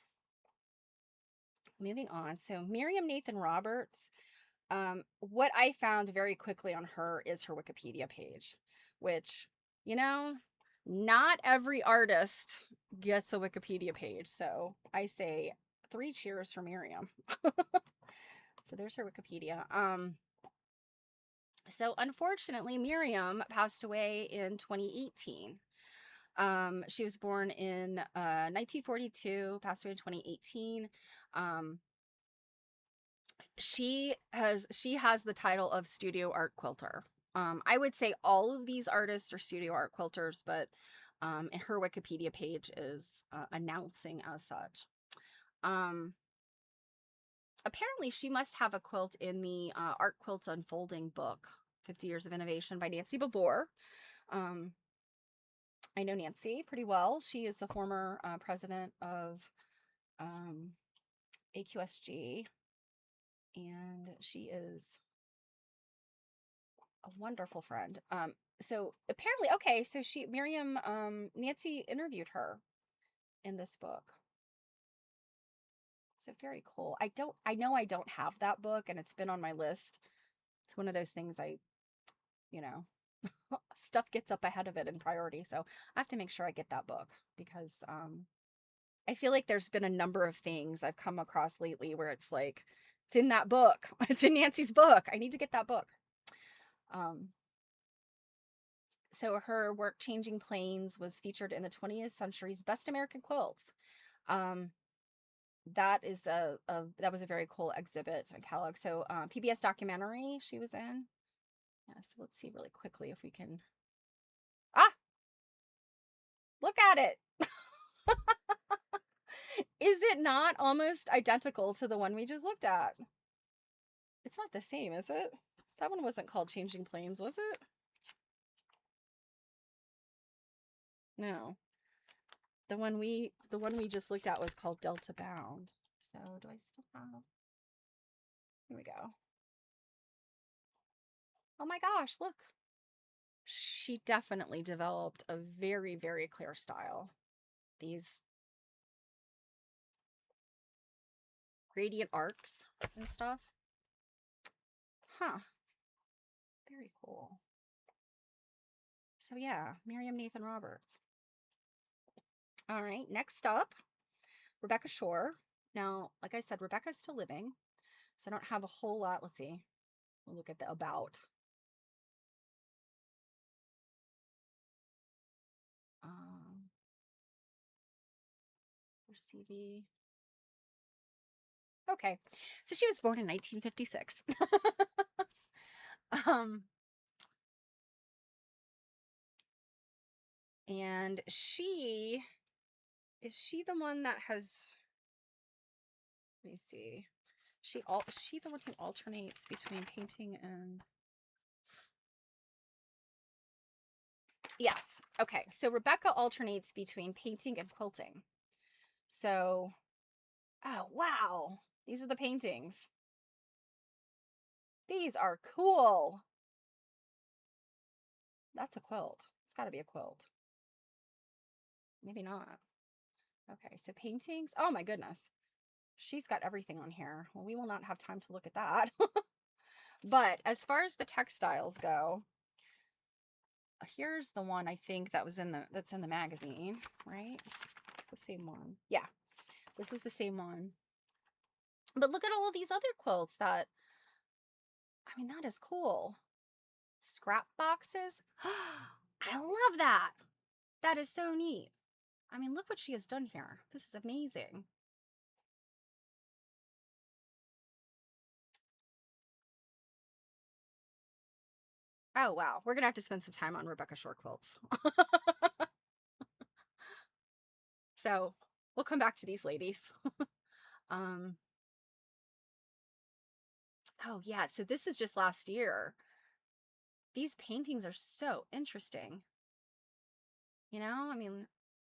moving on. So Miriam Nathan Roberts, what I found very quickly on her is her Wikipedia page, which, you know, not every artist gets a Wikipedia page. So I say 3 cheers for Miriam. So there's her Wikipedia. So unfortunately, Miriam passed away in 2018. She was born in 1942, passed away in 2018. Um, she has the title of studio art quilter. I would say all of these artists are studio art quilters, but and her Wikipedia page is announcing as such. Um, Apparently, she must have a quilt in the Art Quilts Unfolding book, 50 Years of Innovation by Nancy Bevore. Um, I know Nancy pretty well. She is the former president of um, AQSG, and she is a wonderful friend. So apparently, okay, so Miriam, Nancy interviewed her in this book. So very cool. I know I don't have that book, and it's been on my list. It's one of those things you know, stuff gets up ahead of it in priority. So I have to make sure I get that book because I feel like there's been a number of things I've come across lately where it's like, it's in that book. It's in Nancy's book. I need to get that book. Um, so her work Changing Planes was featured in the 20th century's Best American Quilts. Um, that was a very cool exhibit and catalog. So PBS documentary she was in. Yeah, so let's see really quickly if we can. Ah, look at it. Is it not almost identical to the one we just looked at? It's not the same, is it? That one wasn't called Changing Planes, was it? No. The one we just looked at was called Delta Bound. So do I still have? Here we go. Oh my gosh, look. She definitely developed a very, very clear style. These gradient arcs and stuff. Huh. Very cool. So yeah, Miriam Nathan Roberts. All right, next up, Rebecca Shore. Now, like I said, Rebecca's still living, so I don't have a whole lot. Let's see. We'll look at the about. Um, her CV. Okay, so she was born in 1956. um, and is she the one that has? Let me see. She the one who alternates between painting and. Yes. Okay. So Rebecca alternates between painting and quilting. So, oh wow, these are the paintings. These are cool. That's a quilt. It's got to be a quilt. Maybe not. Okay, so paintings. Oh my goodness. She's got everything on here. Well, we will not have time to look at that. But as far as the textiles go, here's the one I think that's in the magazine, right? It's the same one. Yeah. This is the same one. But look at all of these other quilts that that is cool. Scrap boxes. I love that. That is so neat. Look what she has done here. This is amazing. Oh, wow. We're going to have to spend some time on Rebecca Shore quilts. So we'll come back to these ladies. um, oh, yeah. So this is just last year. These paintings are so interesting.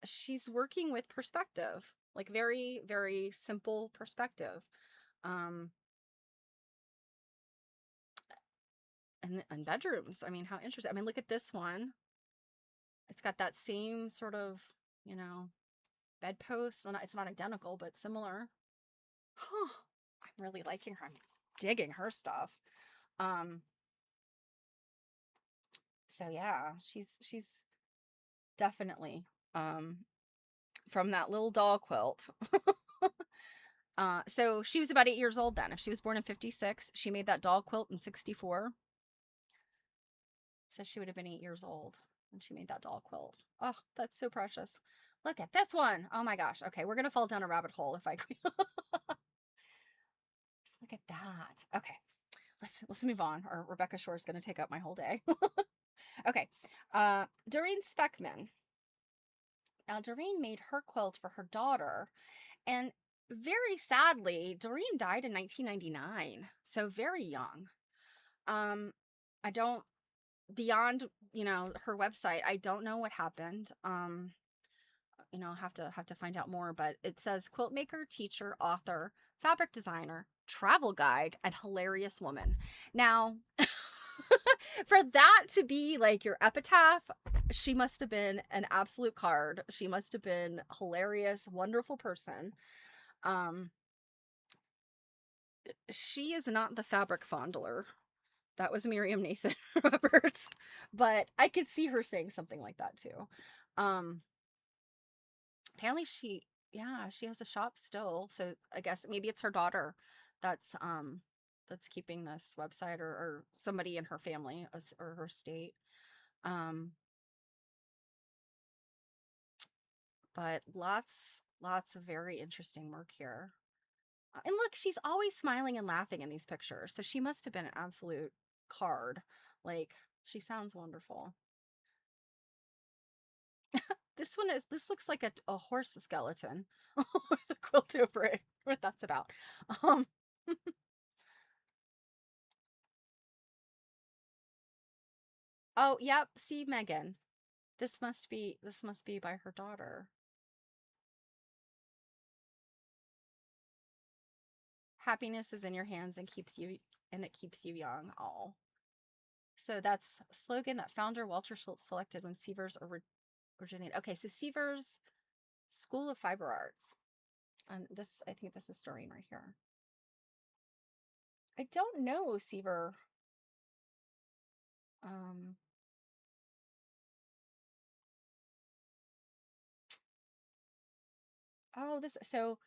She's working with perspective, like very, very simple perspective. Um, and bedrooms. How interesting. Look at this one. It's got that same sort of, bedpost. Well, it's not identical, but similar. Huh. I'm really liking her. I'm digging her stuff. Um, so yeah, she's definitely um from that little doll quilt. So she was about 8 years old then. If she was born in 56, she made that doll quilt in 64. So she would have been 8 years old when she made that doll quilt. Oh, that's so precious. Look at this one. Oh my gosh. Okay, we're gonna fall down a rabbit hole if I look at that. Okay, let's move on, or Rebecca Shore is gonna take up my whole day. Okay. Doreen Speckman. Now Doreen made her quilt for her daughter, and very sadly, Doreen died in 1999, so very young. Um, I don't beyond her website. I don't know what happened. Have to find out more. But it says quilt maker, teacher, author, fabric designer, travel guide, and hilarious woman. Now, for that to be like your epitaph, she must have been an absolute card. She must have been hilarious, wonderful person. Um, she is not the fabric fondler. That was Miriam Nathan Roberts, but I could see her saying something like that too. Um, Apparently she has a shop still, so I guess maybe it's her daughter that's that's keeping this website, or somebody in her family, or her state. Um, but lots of very interesting work here. And look, she's always smiling and laughing in these pictures, so she must have been an absolute card. Like, she sounds wonderful. This looks like a horse skeleton with a quilt over it. What that's about. Um, oh, yep. See, Megan. This must be by her daughter. Happiness is in your hands and it keeps you young. Oh. So that's a slogan that founder Walter Schultz selected when Sievers originated. Okay, so Sievers School of Fiber Arts. And this, I think this is Doreen right here. I don't know Siever. Um, oh, this, so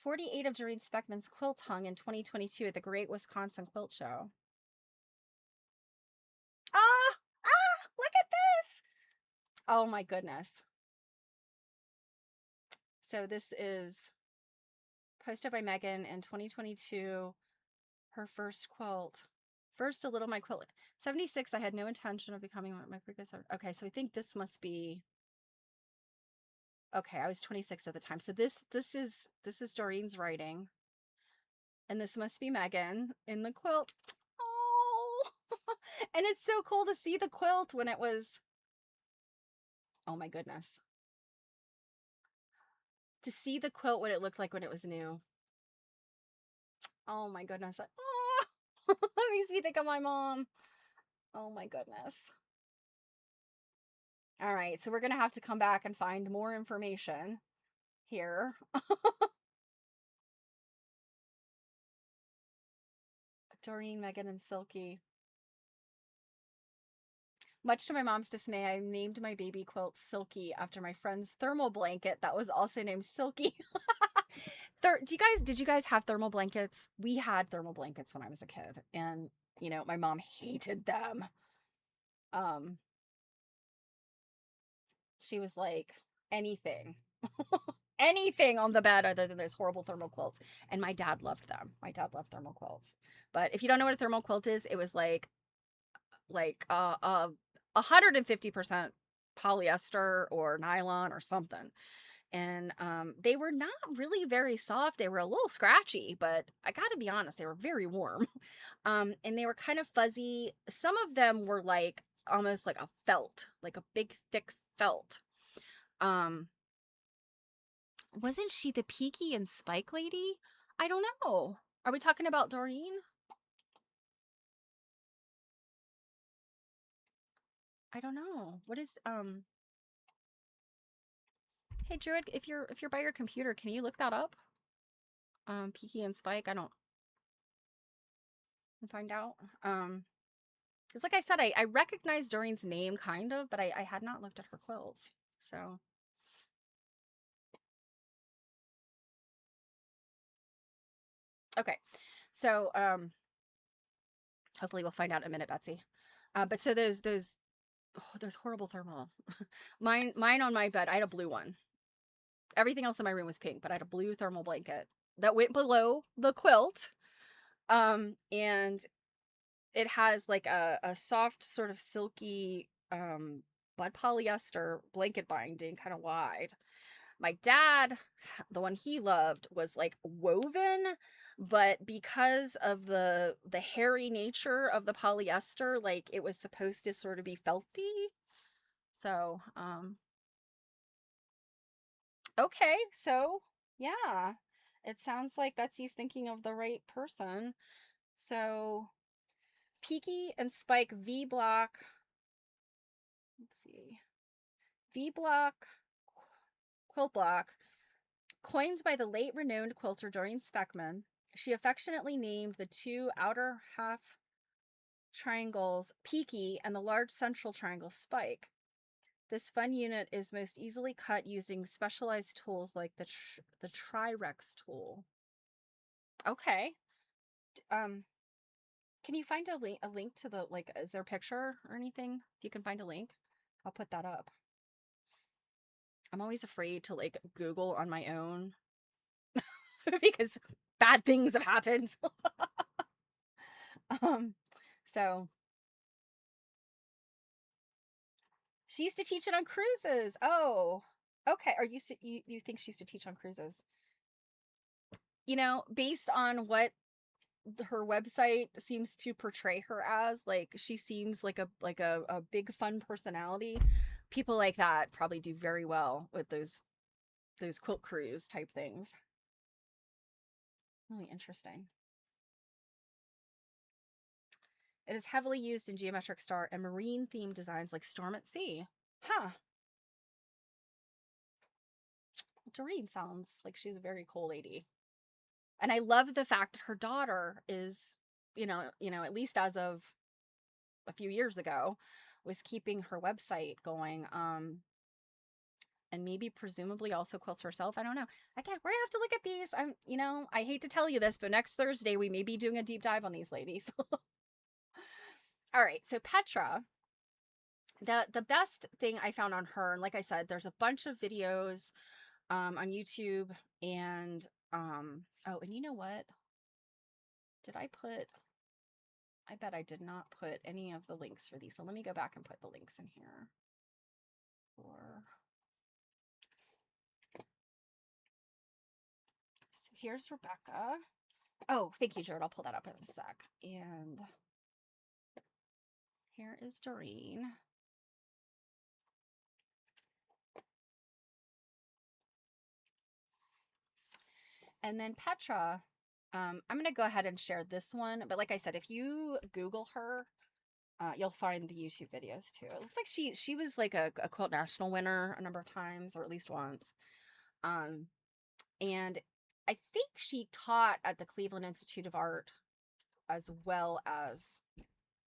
48 of Doreen Speckman's quilts hung in 2022 at the Great Wisconsin Quilt Show. Ah, look at this. Oh my goodness. So this is posted by Megan in 2022. Her first quilt. First, a little my quilt. 76, I had no intention of becoming my precursor. Okay, so I think this must be, okay, I was 26 at the time. So this is Doreen's writing. And this must be Megan in the quilt. Oh, and it's so cool to see the quilt when it was, oh my goodness. To see the quilt what it looked like when it was new. Oh my goodness. Oh, it makes me think of my mom. Oh my goodness. All right, so we're going to have to come back and find more information here. Doreen, Megan, and Silky. Much to my mom's dismay, I named my baby quilt Silky after my friend's thermal blanket that was also named Silky. Did you guys have thermal blankets? We had thermal blankets when I was a kid, and my mom hated them. Um, she was like, anything, anything on the bed other than those horrible thermal quilts. And my dad loved them. My dad loved thermal quilts. But if you don't know what a thermal quilt is, it was like 150% polyester or nylon or something. And they were not really very soft. They were a little scratchy, but I got to be honest, they were very warm. And they were kind of fuzzy. Some of them were like almost like a felt, like a big thick felt. Um, wasn't she the Peaky and Spike lady? I don't know. Are we talking about Doreen? I don't know. What is Hey Druid, if you're by your computer, can you look that up? Peaky and Spike. I don't find out. Because like I said, I recognized Doreen's name kind of, but I had not looked at her quilts. So okay. So hopefully we'll find out in a minute, Betsy. But so those horrible thermal. Mine on my bed, I had a blue one. Everything else in my room was pink, but I had a blue thermal blanket that went below the quilt. And it has like a soft sort of silky bud polyester blanket binding, kind of wide. My dad, the one he loved, was like woven, but because of the hairy nature of the polyester, like it was supposed to sort of be felty. So okay, so yeah, it sounds like Betsy's thinking of the right person. So Peaky and Spike V block. Let's see. V block quilt block, coined by the late renowned quilter Doreen Speckman. She affectionately named the two outer half triangles Peaky and the large central triangle Spike. This fun unit is most easily cut using specialized tools like the Trirex tool. Okay. Um, can you find a link to the, like, is there a picture or anything? If you can find a link, I'll put that up. I'm always afraid to like Google on my own because bad things have happened. um, so she used to teach it on cruises. Oh, okay. Are you think she used to teach on cruises? You know, based on what her website seems to portray her as, like she seems like a big fun personality. People like that probably do very well with those quilt cruise type things. Really interesting. It is heavily used in geometric star and marine themed designs like Storm at Sea. Huh. Doreen sounds like she's a very cool lady. And I love the fact that her daughter is, at least as of a few years ago, was keeping her website going. And maybe presumably also quilts herself. I don't know. Again, we're gonna have to look at these. I hate to tell you this, but next Thursday we may be doing a deep dive on these ladies. All right, so Petra, the best thing I found on her, and like I said, there's a bunch of videos on YouTube, and oh, and you know what? Did I put? I bet I did not put any of the links for these. So let me go back and put the links in here. So here's Rebecca. Oh, thank you, Jared. I'll pull that up in a sec. And here is Doreen. And then Petra, I'm going to go ahead and share this one. But like I said, if you Google her, you'll find the YouTube videos too. It looks like she was like a Quilt National winner a number of times, or at least once. And I think she taught at the Cleveland Institute of Art as well as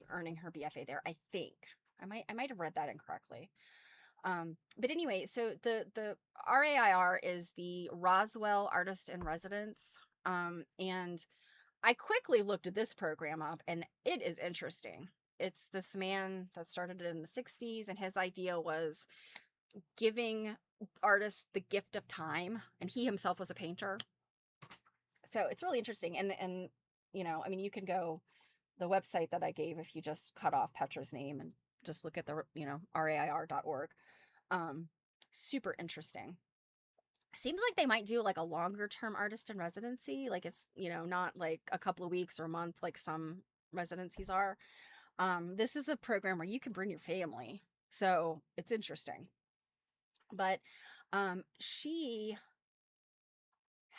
earning her BFA there. I think I might have read that incorrectly. But anyway, so the RAIR is the Roswell Artist in Residence. And I quickly looked at this program up, and it is interesting. It's this man that started it in the 60s, and his idea was giving artists the gift of time, and he himself was a painter. So it's really interesting. And I mean, you can go the website that I gave if you just cut off Petra's name and just look at the, rair.org. Super interesting. Seems like they might do like a longer term artist in residency. Like it's, not like a couple of weeks or a month like some residencies are. This is a program where you can bring your family. So it's interesting. But she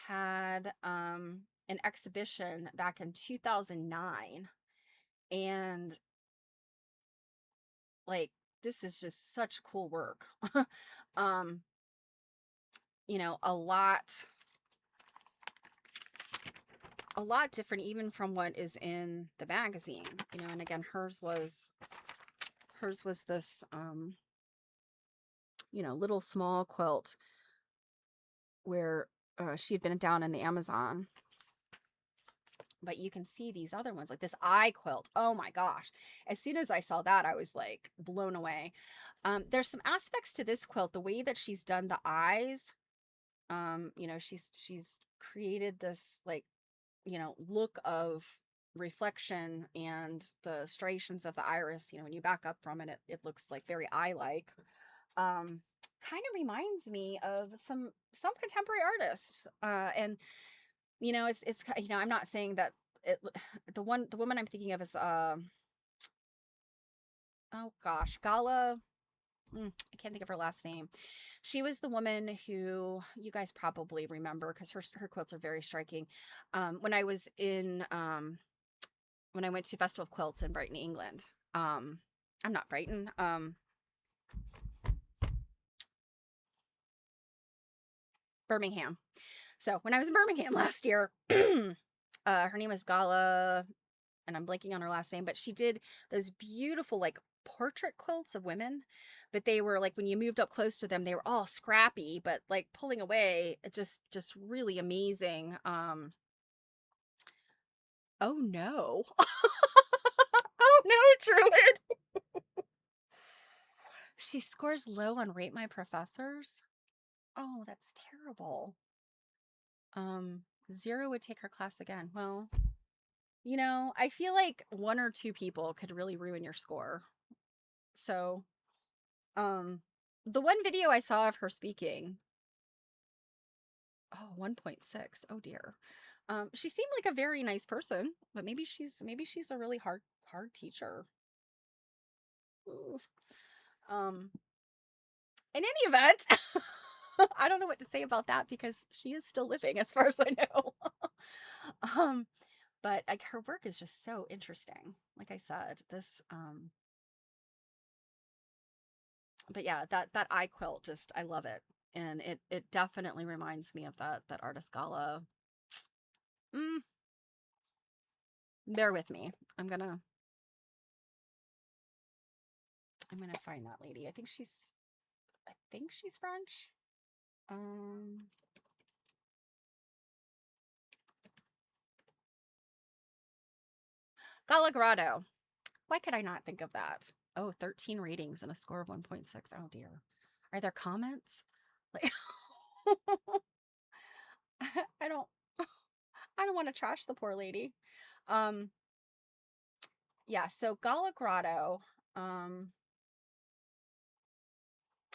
had an exhibition back in 2009, and like this is just such cool work. A lot a lot different even from what is in the magazine, you know. And again, hers was this you know, little small quilt where she had been down in the Amazon. But you can see these other ones, like this eye quilt. Oh my gosh. As soon as I saw that, I was like blown away. There's some aspects to this quilt, the way that she's done the eyes. You know, she's created this, like, you know, look of reflection and the striations of the iris. You know, when you back up from it, it looks like very eye-like. Kind of reminds me of some contemporary artists. And you know, it's you know, I'm not saying that it, the woman I'm thinking of is oh gosh, Gala. I can't think of her last name. She was the woman who you guys probably remember because her quilts are very striking. When I was in when I went to Festival of Quilts in Brighton, England. I'm not Brighton. Birmingham. So when I was in Birmingham last year, her name is Gala, and I'm blanking on her last name, but she did those beautiful like portrait quilts of women, but they were like when you moved up close to them, they were all scrappy, but like pulling away, just really amazing. Oh no. Oh no, Druid. She scores low on Rate My Professors. Oh, that's terrible. 0 would take her class again. Well, you know, I feel like one or two people could really ruin your score. So, um, the one video I saw of her speaking, oh, 1.6. Oh dear. She seemed like a very nice person, but maybe she's a really hard teacher. Ooh. Um, in any event, I don't know what to say about that because she is still living as far as I know. um, but like her work is just so interesting. Like I said, this but yeah, that eye quilt, just I love it. And it definitely reminds me of that artist Gala. Mm, bear with me. I'm gonna find that lady. I think she's French. Um Gala Grotto. Why could I not think of that? Oh, 13 ratings and a score of 1.6. Oh dear. Are there comments? Like I don't I don't want to trash the poor lady. Um yeah, so Gala Grotto, um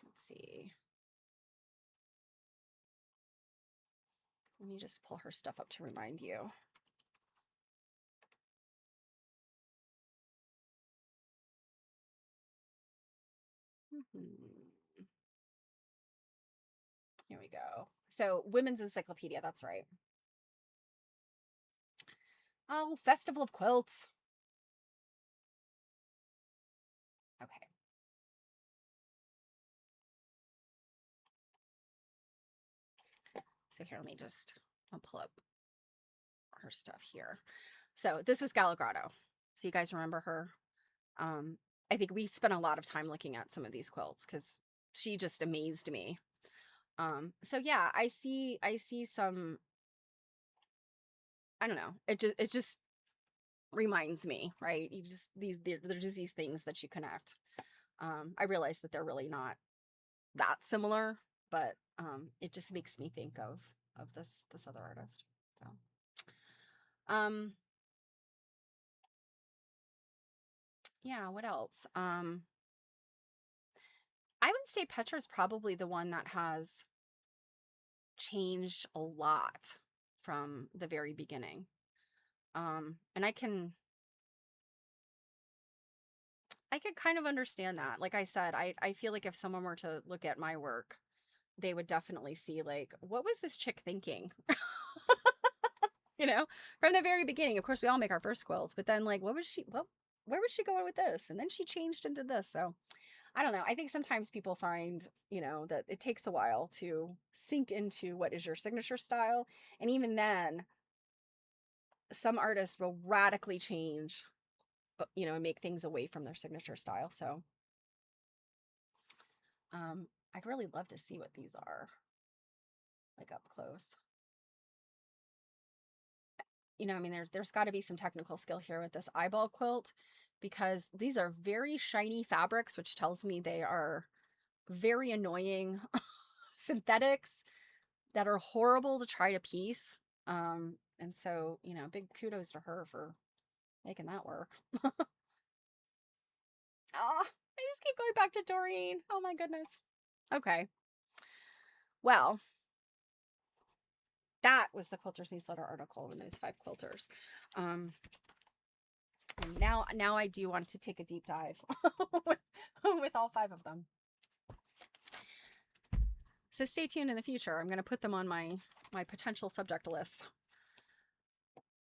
let's see. Let me just pull her stuff up to remind you. Here we go. So, Women's Encyclopedia, that's right. Oh, Festival of Quilts. Okay. So here, I'll pull up her stuff here. So this was Gala Grotto. So you guys remember her? Um, I think we spent a lot of time looking at some of these quilts because she just amazed me. So yeah, I see some, I don't know. It just reminds me, right? You just they're just these things that you connect. I realize that they're really not that similar, but it just makes me think of this other artist. So, um, yeah. What else? I would say Petra is probably the one that has changed a lot from the very beginning. And I could kind of understand that. Like I said, I feel like if someone were to look at my work, they would definitely see like, what was this chick thinking? You know, from the very beginning. Of course, we all make our first quilts, but then like, where was she going with this? And then she changed into this. So I don't know. I think sometimes people find, you know, that it takes a while to sink into what is your signature style. And even then, some artists will radically change, and make things away from their signature style. So I'd really love to see what these are like up close. I mean, there's got to be some technical skill here with this eyeball quilt, because these are very shiny fabrics, which tells me they are very annoying synthetics that are horrible to try to piece. And so, big kudos to her for making that work. Oh, I just keep going back to Doreen. Oh my goodness. Okay. Well, that was the Quilters Newsletter article and those 5 quilters. And now I do want to take a deep dive with all 5 of them. So stay tuned in the future. I'm going to put them on my potential subject list.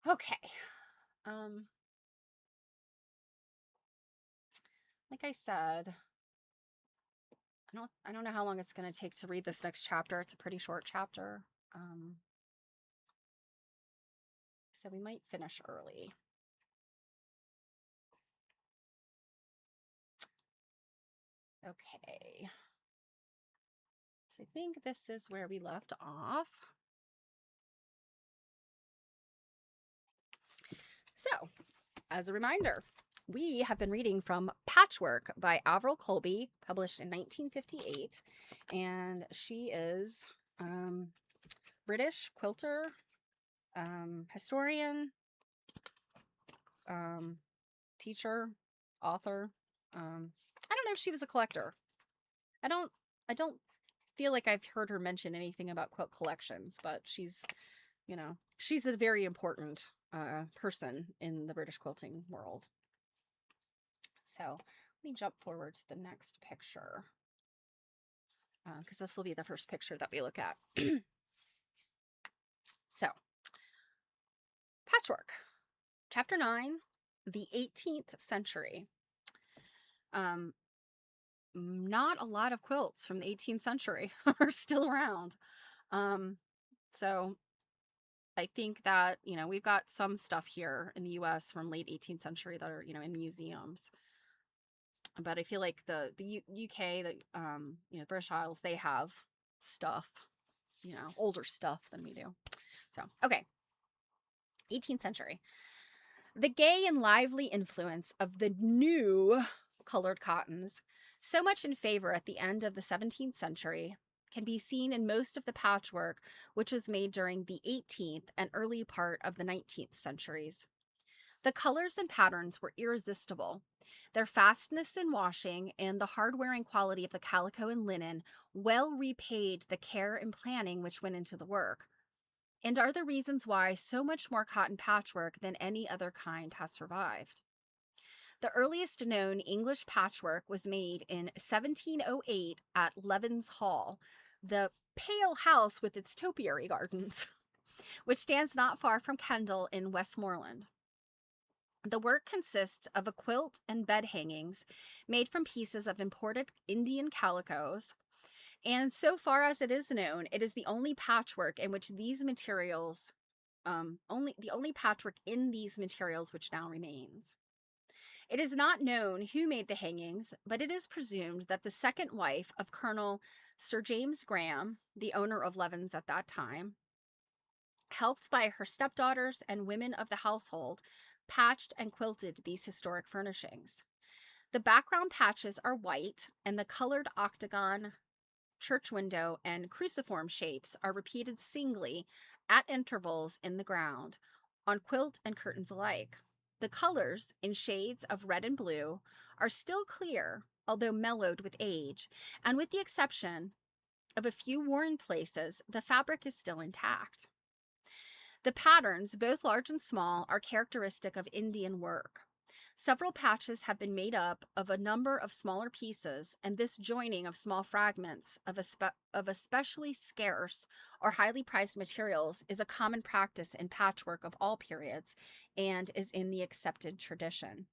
Okay. Like I said, I don't know how long it's going to take to read this next chapter. It's a pretty short chapter. So we might finish early. Okay. So I think this is where we left off. So, as a reminder, we have been reading from Patchwork by Avril Colby, published in 1958. And she is British quilter, historian, teacher, author. I don't know if she was a collector. I don't feel like I've heard her mention anything about quilt collections, but she's a very important person in the British quilting world. So let me jump forward to the next picture, because this will be the first picture that we look at. So, Patchwork, Chapter 9, the 18th century. Not a lot of quilts from the 18th century are still around. So I think that, we've got some stuff here in the US from late 18th century that are, in museums. But I feel like the UK, the British Isles, they have stuff, older stuff than we do. So, okay. 18th century. The gay and lively influence of the new colored cottons, so much in favor at the end of the 17th century, can be seen in most of the patchwork which was made during the 18th and early part of the 19th centuries. The colors and patterns were irresistible. Their fastness in washing and the hard-wearing quality of the calico and linen well repaid the care and planning which went into the work, and are the reasons why so much more cotton patchwork than any other kind has survived. The earliest known English patchwork was made in 1708 at Leven's Hall, the pale house with its topiary gardens, which stands not far from Kendal in Westmoreland. The work consists of a quilt and bed hangings made from pieces of imported Indian calicos, and so far as it is known, it is the only patchwork in which these materials, the only patchwork in these materials which now remains. It is not known who made the hangings, but it is presumed that the second wife of Colonel Sir James Graham, the owner of Leven's at that time, helped by her stepdaughters and women of the household, patched and quilted these historic furnishings. The background patches are white, and the colored octagon, church window, and cruciform shapes are repeated singly at intervals in the ground, on quilt and curtains alike. The colors, in shades of red and blue, are still clear, although mellowed with age, and with the exception of a few worn places, the fabric is still intact. The patterns, both large and small, are characteristic of Indian work. Several patches have been made up of a number of smaller pieces, and this joining of small fragments of especially scarce or highly prized materials is a common practice in patchwork of all periods and is in the accepted tradition.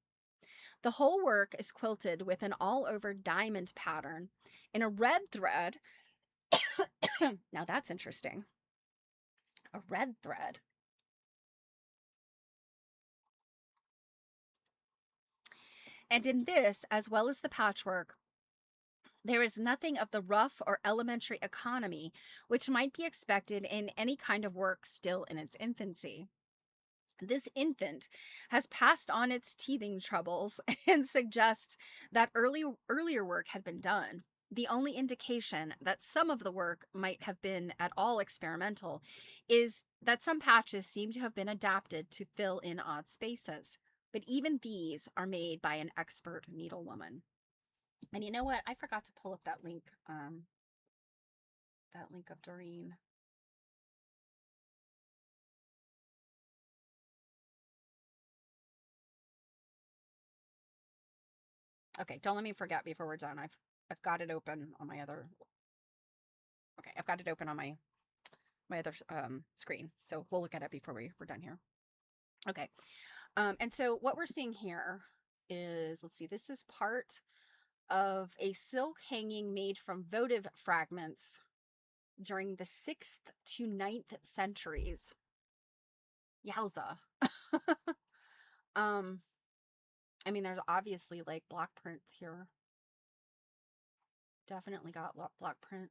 The whole work is quilted with an all-over diamond pattern in a red thread. Now that's interesting. A red thread. And in this, as well as the patchwork, there is nothing of the rough or elementary economy which might be expected in any kind of work still in its infancy. This infant has passed on its teething troubles and suggests that earlier work had been done. The only indication that some of the work might have been at all experimental is that some patches seem to have been adapted to fill in odd spaces. But even these are made by an expert needlewoman. And you know what? I forgot to pull up that link of Doreen. Okay, don't let me forget before we're done. I've got it open on my other. Okay, I've got it open on my other screen, so we'll look at it before we're done here. Okay, and so what we're seeing here is, let's see, this is part of a silk hanging made from votive fragments during the 6th to 9th centuries. Yowza. I mean, there's obviously like block print here. Definitely got block print.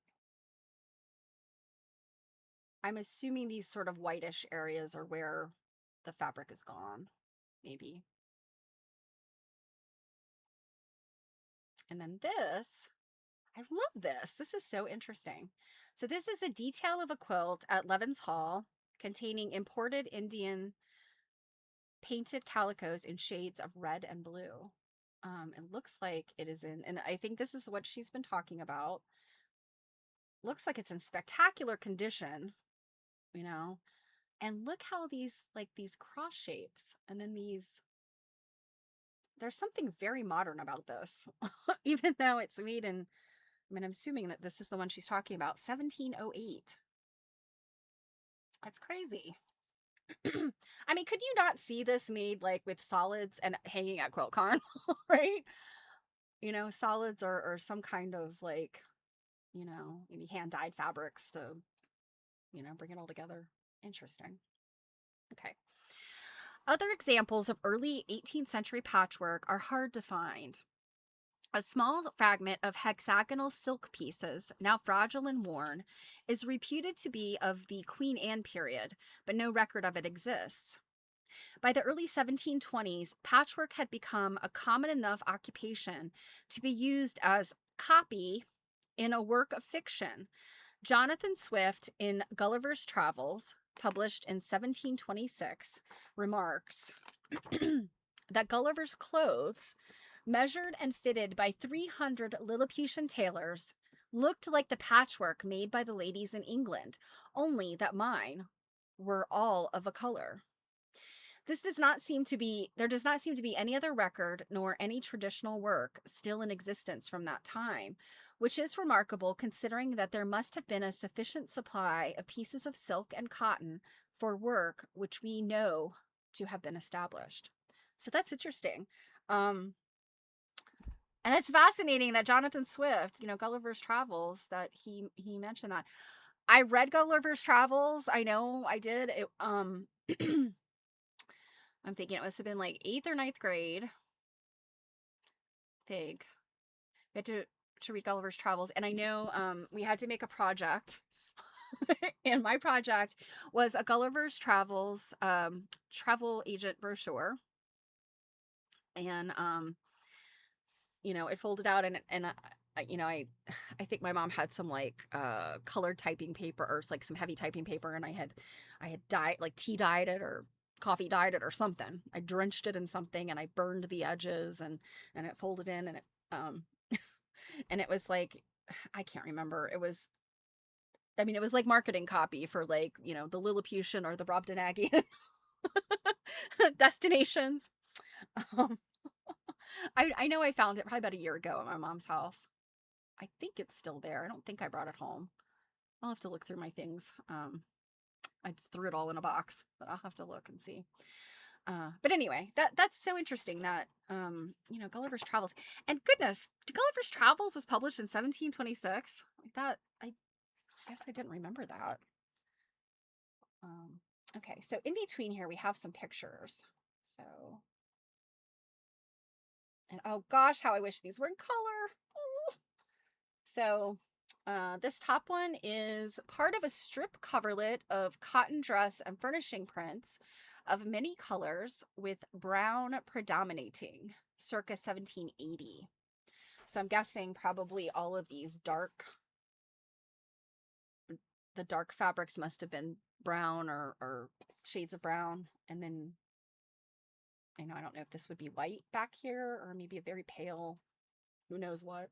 I'm assuming these sort of whitish areas are where the fabric is gone, maybe. And then this, I love this. This is so interesting. So this is a detail of a quilt at Levens Hall containing imported Indian painted calicos in shades of red and blue. It looks like it is in, and I think this is what she's been talking about. Looks like it's in spectacular condition, you know. And look how these cross shapes, and then there's something very modern about this, even though it's made in, I mean, I'm assuming that this is the one she's talking about, 1708. That's crazy. I mean, could you not see this made like with solids and hanging at QuiltCon, right? You know, solids or some kind of like, you know, maybe hand dyed fabrics to, you know, bring it all together. Interesting. Okay. Other examples of early 18th century patchwork are hard to find. A small fragment of hexagonal silk pieces, now fragile and worn, is reputed to be of the Queen Anne period, but no record of it exists. By the early 1720s, patchwork had become a common enough occupation to be used as copy in a work of fiction. Jonathan Swift, in Gulliver's Travels, published in 1726, remarks that Gulliver's clothes, measured and fitted by 300 Lilliputian tailors, looked like the patchwork made by the ladies in England, only that mine were all of a color. There does not seem to be any other record nor any traditional work still in existence from that time, which is remarkable considering that there must have been a sufficient supply of pieces of silk and cotton for work which we know to have been established. So that's interesting. And it's fascinating that Jonathan Swift, you know, Gulliver's Travels, that he mentioned that. I read Gulliver's Travels. I know I did. I'm thinking it must have been like 8th or 9th grade. I think we had to read Gulliver's Travels, and I know we had to make a project. And my project was a Gulliver's Travels travel agent brochure, and you know, it folded out, and you know, I think my mom had some like colored typing paper or like some heavy typing paper, and I had dyed, like tea dyed it or coffee dyed it or something. I drenched it in something and I burned the edges, and it folded in, and it and it was like, I can't remember. It was, I mean, it was like marketing copy for, like, you know, the Lilliputian or the Brobdingnagian destinations. Um, I know I found it probably about a year ago at my mom's house. I think it's still there. I don't think I brought it home. I'll have to look through my things. I just threw it all in a box, but I'll have to look and see. But anyway, that's so interesting that you know, Gulliver's Travels, and goodness, Gulliver's Travels was published in 1726. I guess I didn't remember that. Okay, so in between here we have some pictures. So And oh gosh, how I wish these were in color. Ooh. So this top one is part of a strip coverlet of cotton dress and furnishing prints of many colors with brown predominating, circa 1780. So I'm guessing probably all of these the dark fabrics must have been brown or shades of brown. And then, I don't know if this would be white back here or maybe a very pale, who knows what.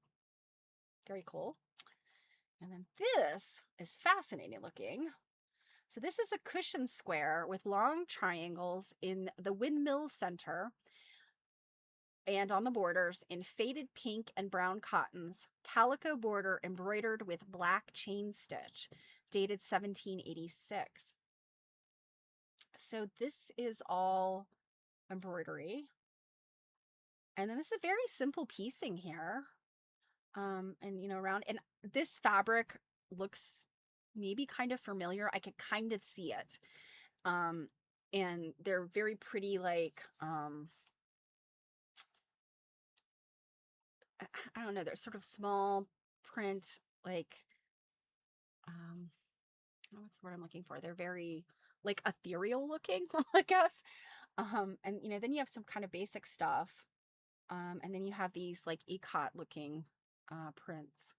Very cool. And then this is fascinating looking. So this is a cushion square with long triangles in the windmill center and on the borders in faded pink and brown cottons, calico border embroidered with black chain stitch, dated 1786. So this is all embroidery. And then this is very simple piecing here. And around, and this fabric looks maybe kind of familiar. I could kind of see it. And they're very pretty, like, I don't know, they're sort of small print, like, what's the word I'm looking for? They're very like ethereal looking, I guess. And then you have some kind of basic stuff. And then you have these like ikat looking prints.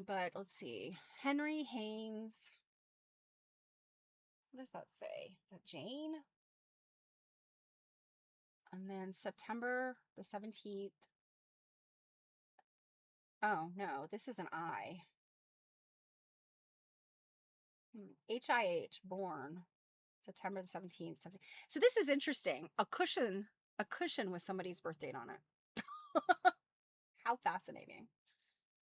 But let's see. Henry Haynes. What does that say? Is that Jane? And then September the 17th. Oh, no, this is an I. HIH, born September the 17th. So this is interesting. A cushion with somebody's birth date on it. How fascinating.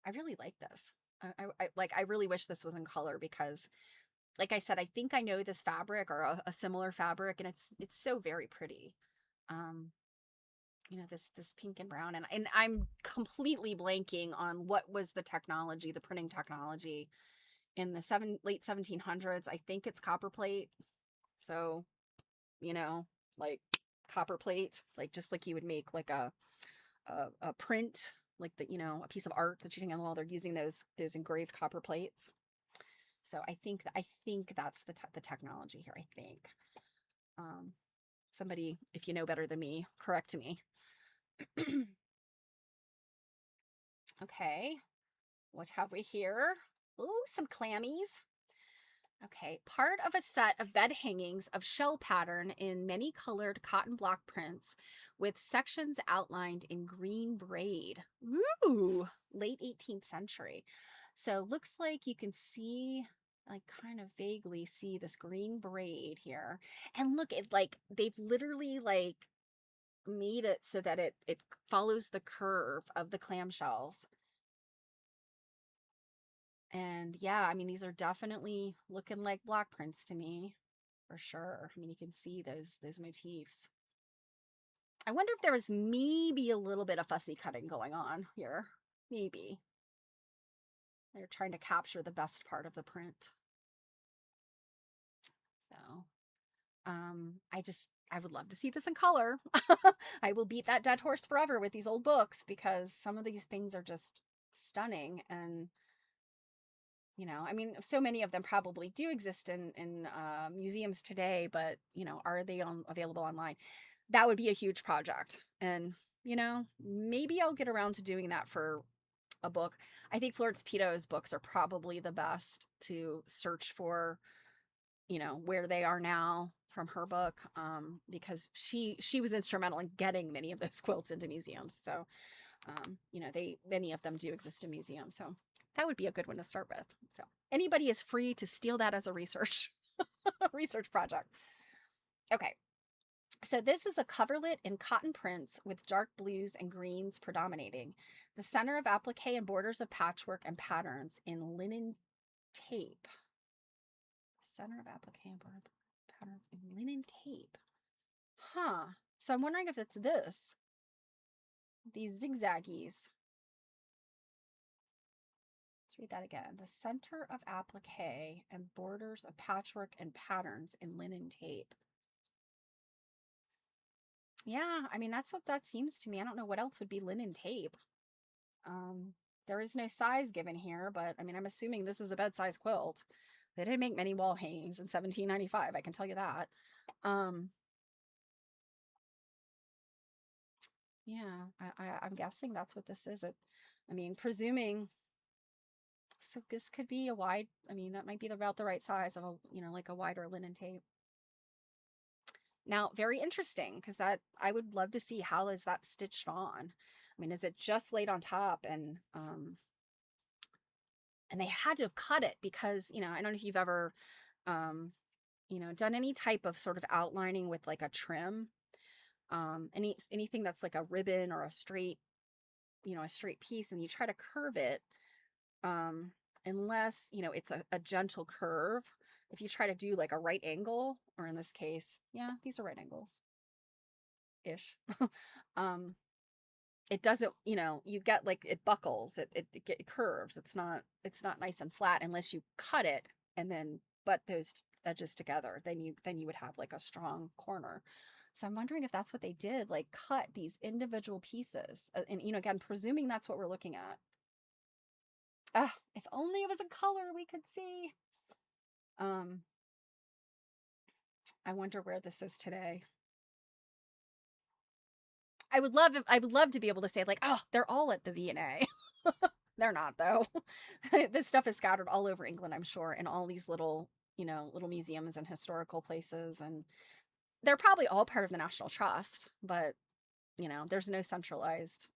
I really like this. I really wish this was in color because, like I said, I think I know this fabric or a similar fabric, and it's so very pretty. This pink and brown, and I'm completely blanking on what was the technology, the printing technology in the late 1700s. I think it's copper plate. So, like copper plate, like just like you would make like a print, like a piece of art that you hang on the wall. They're using those engraved copper plates. So I think that's the technology here. I think. Somebody, if you know better than me, correct me. Okay, what have we here? Ooh, some clammies. Okay, part of a set of bed hangings of shell pattern in many colored cotton block prints with sections outlined in green braid. Ooh, late 18th century. So looks like you can see, like kind of vaguely see this green braid here. And look, it like they've literally like made it so that it follows the curve of the clamshells. And yeah, I mean, these are definitely looking like block prints to me, for sure. I mean, you can see those motifs. I wonder if there was maybe a little bit of fussy cutting going on here. Maybe. They're trying to capture the best part of the print. So, I would love to see this in color. I will beat that dead horse forever with these old books because some of these things are just stunning. And I mean, so many of them probably do exist in museums today, but are they available online? That would be a huge project, and maybe I'll get around to doing that for a book. I think Florence Pito's books are probably the best to search for, where they are now from her book, because she was instrumental in getting many of those quilts into museums. So, many of them do exist in museums. So that would be a good one to start with. So anybody is free to steal that as a research research project. Okay. So this is a coverlet in cotton prints with dark blues and greens predominating. The center of applique and borders of patchwork and patterns in linen tape. Center of applique and border patterns in linen tape. Huh. So I'm wondering if it's this. These zigzaggies. Let's read that again. The center of applique and borders of patchwork and patterns in linen tape. Yeah, I mean, that's what that seems to me. I don't know what else would be linen tape. Um, there is no size given here, but I mean, I'm assuming this is a bed size quilt. They didn't make many wall hangings in 1795, I can tell you that. Um, yeah, I'm guessing that's what this is. I mean, presuming, so this could be a wide, I mean, that might be about the right size of a, like a wider linen tape. Now, very interesting, because that I would love to see how is that stitched on. I mean, is it just laid on top and they had to have cut it because, I don't know if you've ever um done any type of sort of outlining with like a trim. Anything that's like a ribbon or a straight, a straight piece, and you try to curve it, um unless, it's a gentle curve. If you try to do like a right angle, or in this case, yeah, these are right angles ish. um it doesn't, you get like it buckles, it curves. It's not nice and flat unless you cut it and then butt those edges together. Then you would have like a strong corner. So I'm wondering if that's what they did, like cut these individual pieces. And again, presuming that's what we're looking at. If only it was a color we could see. um I wonder where this is today. I would love to be able to say like, oh, they're all at the V&A. They're not, though. This stuff is scattered all over England, I'm sure, in all these little, little museums and historical places. And they're probably all part of the National Trust, but, there's no centralized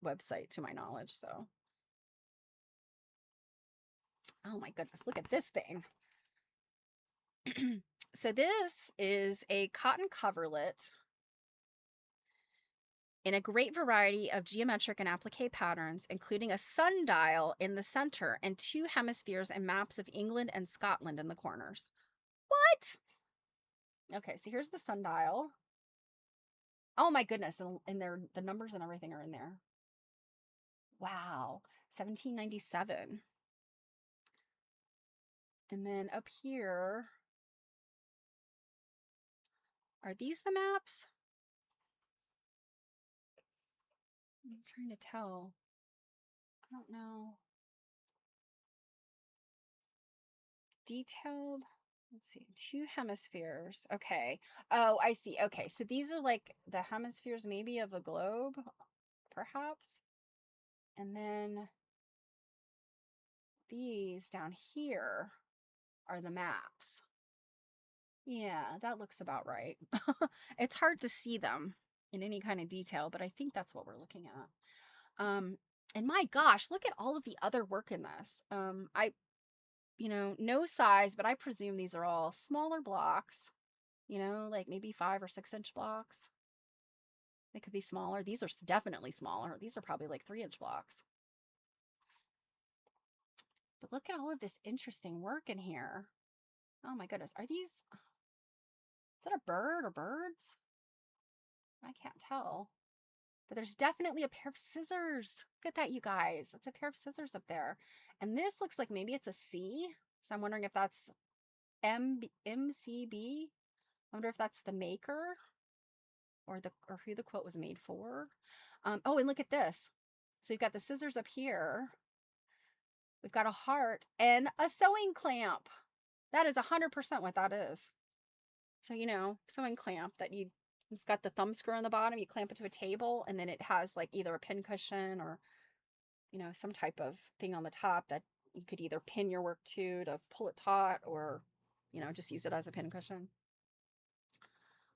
website to my knowledge. So, oh my goodness, look at this thing. So, this is a cotton coverlet in a great variety of geometric and applique patterns, including a sundial in the center and two hemispheres and maps of England and Scotland in the corners. What? Okay, so here's the sundial. Oh my goodness, and the numbers and everything are in there. Wow, 1797. And then up here, are these the maps? I'm trying to tell. I don't know. Detailed. Let's see, two hemispheres. Okay. Oh, I see. Okay, so these are like the hemispheres maybe of the globe, perhaps. And then these down here are the maps. Yeah, that looks about right. It's hard to see them in any kind of detail, but I think that's what we're looking at. And my gosh, look at all of the other work in this. No size, but I presume these are all smaller blocks, like maybe 5 or 6 inch blocks. They could be smaller. These are definitely smaller. These are probably like 3 inch blocks. But look at all of this interesting work in here. Oh my goodness. Is that a bird or birds? I can't tell. But there's definitely a pair of scissors. Look at that, you guys. It's a pair of scissors up there. And this looks like maybe it's a C. So I'm wondering if that's MCB. I wonder if that's the maker or who the quilt was made for. Oh, and look at this. So you've got the scissors up here. We've got a heart and a sewing clamp. That is 100% what that is. So, sewing clamp it's got the thumb screw on the bottom. You clamp it to a table, and then it has like either a pin cushion or, some type of thing on the top that you could either pin your work to pull it taut, or, just use it as a pin cushion.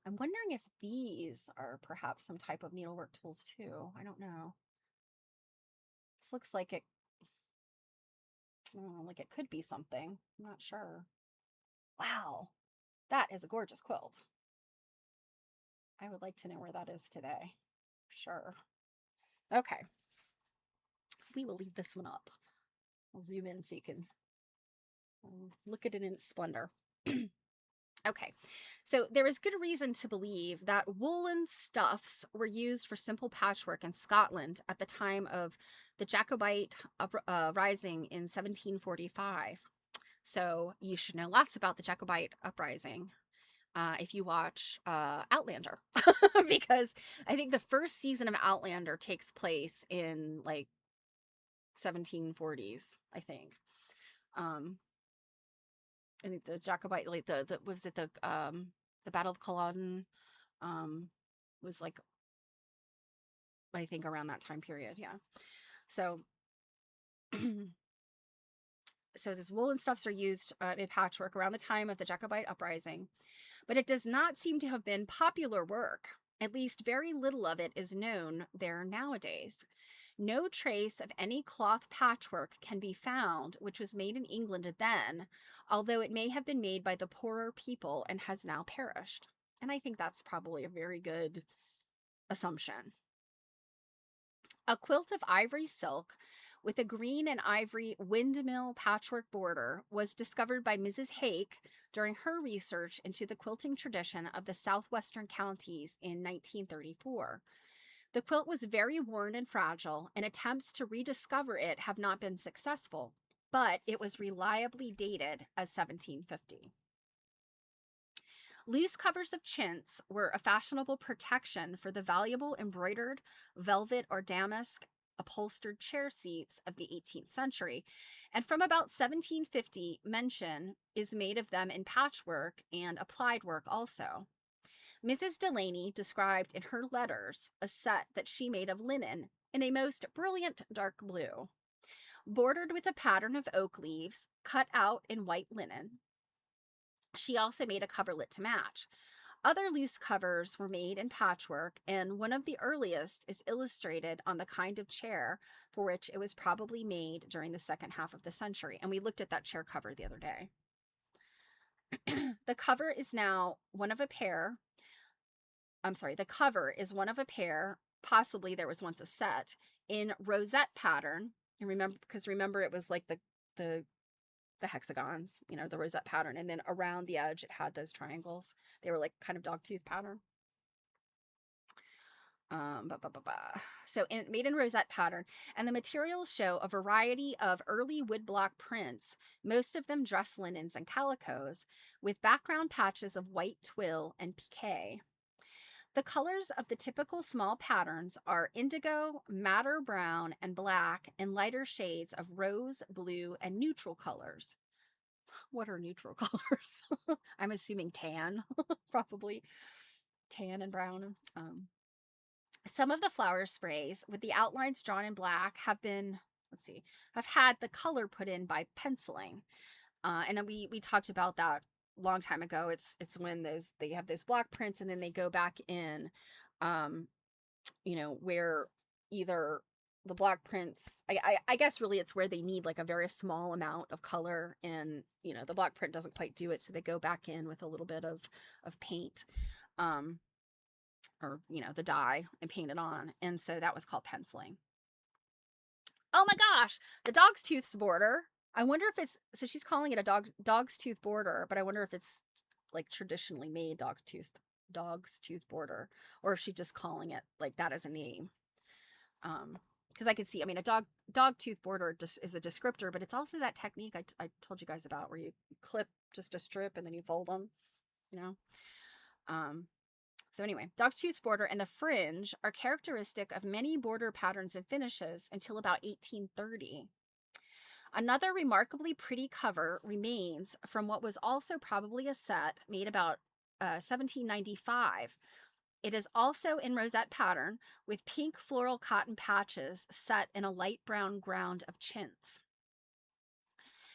I'm wondering if these are perhaps some type of needlework tools too. I don't know. This looks like it could be something. I'm not sure. Wow, that is a gorgeous quilt. I would like to know where that is today. Sure. Okay. We will leave this one up. I'll zoom in so you can look at it in its splendor. Okay, so there is good reason to believe that woolen stuffs were used for simple patchwork in Scotland at the time of the Jacobite rising in 1745. So you should know lots about the Jacobite uprising. if you watch Outlander, because I think the first season of Outlander takes place in like 1740s, I think. Um, I think the Jacobite, like the was it the Battle of Culloden, um, was like, I think around that time period, yeah. So so this woolen stuffs are used in patchwork around the time of the Jacobite uprising, but it does not seem to have been popular work. At least very little of it is known there nowadays. No trace of any cloth patchwork can be found which was made in England then, although it may have been made by the poorer people and has now perished. And I think that's probably a very good assumption. A quilt of ivory silk with a green and ivory windmill patchwork border was discovered by Mrs. Hake during her research into the quilting tradition of the southwestern counties in 1934. The quilt was very worn and fragile, and attempts to rediscover it have not been successful, but it was reliably dated as 1750. Loose covers of chintz were a fashionable protection for the valuable embroidered velvet or damask upholstered chair seats of the 18th century, and from about 1750 mention is made of them in patchwork and applied work also. Mrs. Delaney described in her letters a set that she made of linen in a most brilliant dark blue, bordered with a pattern of oak leaves cut out in white linen. She also made a coverlet to match. Other loose covers were made in patchwork, and one of the earliest is illustrated on the kind of chair for which it was probably made during the second half of the century. And we looked at that chair cover the other day. The cover is now one of a pair. The cover is one of a pair, possibly there was once a set, in rosette pattern. And remember it was like the hexagons, the rosette pattern, and then around the edge it had those triangles. They were like kind of dogtooth pattern. So made in rosette pattern, and the materials show a variety of early woodblock prints, most of them dress linens and calicos, with background patches of white twill and piqué. The colors of the typical small patterns are indigo, madder brown, and black, and lighter shades of rose, blue, and neutral colors. What are neutral colors? I'm assuming tan, probably tan and brown. Some of the flower sprays with the outlines drawn in black have had the color put in by penciling. And we talked about that long time ago. It's when they have those block prints and then they go back in, where either the block prints, I guess really it's where they need like a very small amount of color, and the block print doesn't quite do it, so they go back in with a little bit of paint, or the dye, and paint it on. And so that was called penciling. Oh my gosh, the dog's tooth border. I wonder if it's, so she's calling it a dog's tooth border, but I wonder if it's like traditionally made dog's tooth border, or if she's just calling it like that as a name. Because I could see, a dog tooth border just is a descriptor, but it's also that technique I told you guys about where you clip just a strip and then you fold them, So anyway, dog's tooth border and the fringe are characteristic of many border patterns and finishes until about 1830. Another remarkably pretty cover remains from what was also probably a set made about 1795. It is also in rosette pattern with pink floral cotton patches set in a light brown ground of chintz.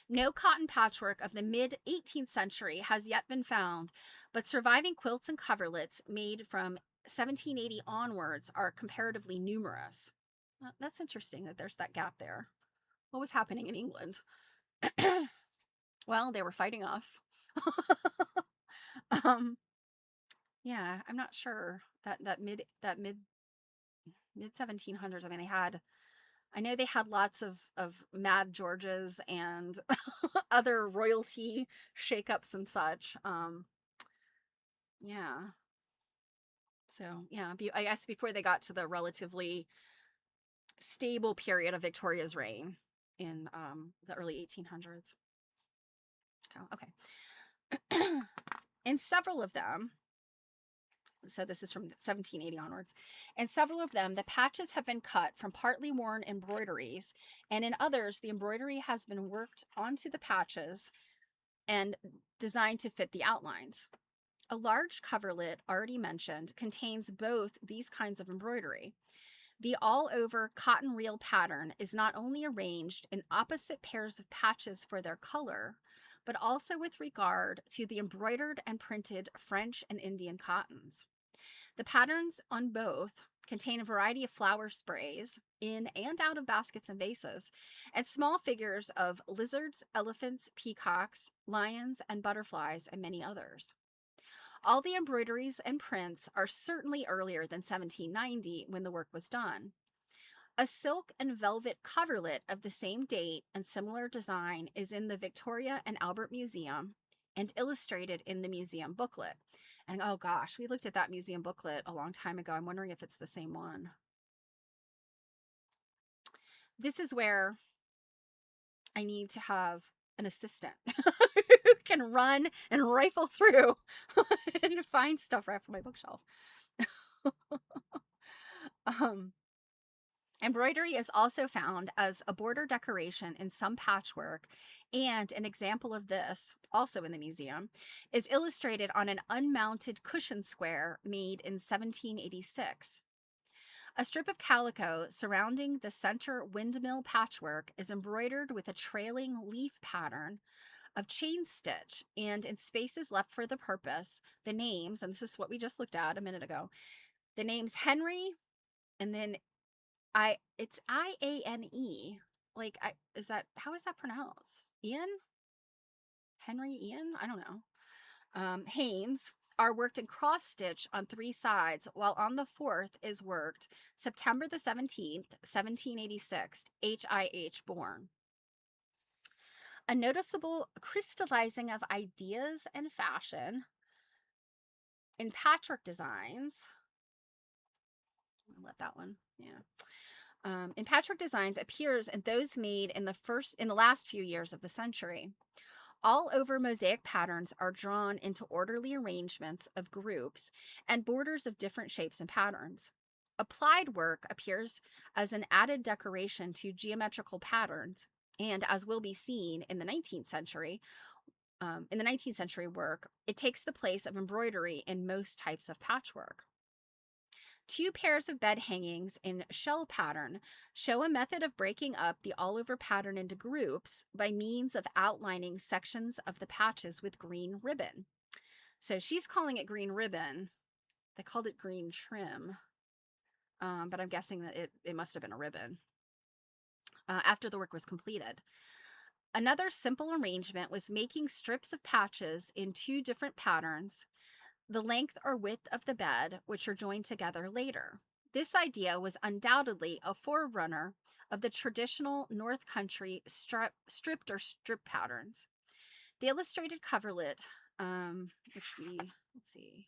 No cotton patchwork of the mid-18th century has yet been found, but surviving quilts and coverlets made from 1780 onwards are comparatively numerous. Well, that's interesting that there's that gap there. What was happening in England? Well, they were fighting us. Yeah, I'm not sure that mid 1700s. I know they had lots of Mad Georges and other royalty shakeups and such. Yeah. So yeah, I guess before they got to the relatively stable period of Victoria's reign in the early 1800s. Oh, okay. In several of them, so this is from 1780 onwards, in several of them, the patches have been cut from partly worn embroideries, and in others, the embroidery has been worked onto the patches and designed to fit the outlines. A large coverlet, already mentioned, contains both these kinds of embroidery. The all-over cotton reel pattern is not only arranged in opposite pairs of patches for their color, but also with regard to the embroidered and printed French and Indian cottons. The patterns on both contain a variety of flower sprays in and out of baskets and vases, and small figures of lizards, elephants, peacocks, lions, and butterflies, and many others. All the embroideries and prints are certainly earlier than 1790 when the work was done. A silk and velvet coverlet of the same date and similar design is in the Victoria and Albert Museum and illustrated in the museum booklet. And oh gosh, we looked at that museum booklet a long time ago. I'm wondering if it's the same one. This is where I need to have an assistant who can run and rifle through and find stuff right from my bookshelf. Embroidery is also found as a border decoration in some patchwork, and an example of this, also in the museum, is illustrated on an unmounted cushion square made in 1786. A strip of calico surrounding the center windmill patchwork is embroidered with a trailing leaf pattern of chain stitch, and in spaces left for the purpose, the names, and this is what we just looked at a minute ago, the names Henry, and then it's Iane. Like, how is that pronounced? Ian? Henry Ian? I don't know. Haynes are worked in cross stitch on 3 sides, while on the 4th is worked September the 17th, 1786, HIH born. A noticeable crystallizing of ideas and fashion in patchwork designs. I'll let that one, yeah. In patchwork designs appears in those made in the last few years of the century. All over mosaic patterns are drawn into orderly arrangements of groups and borders of different shapes and patterns. Applied work appears as an added decoration to geometrical patterns, and as will be seen in the 19th century, work, it takes the place of embroidery in most types of patchwork. 2 pairs of bed hangings in shell pattern show a method of breaking up the all-over pattern into groups by means of outlining sections of the patches with green ribbon. So she's calling it green ribbon. They called it green trim, but I'm guessing that it must have been a ribbon after the work was completed. Another simple arrangement was making strips of patches in 2 different patterns, the length or width of the bed, which are joined together later. This idea was undoubtedly a forerunner of the traditional North Country stripped or strip patterns. The illustrated coverlet, let's see.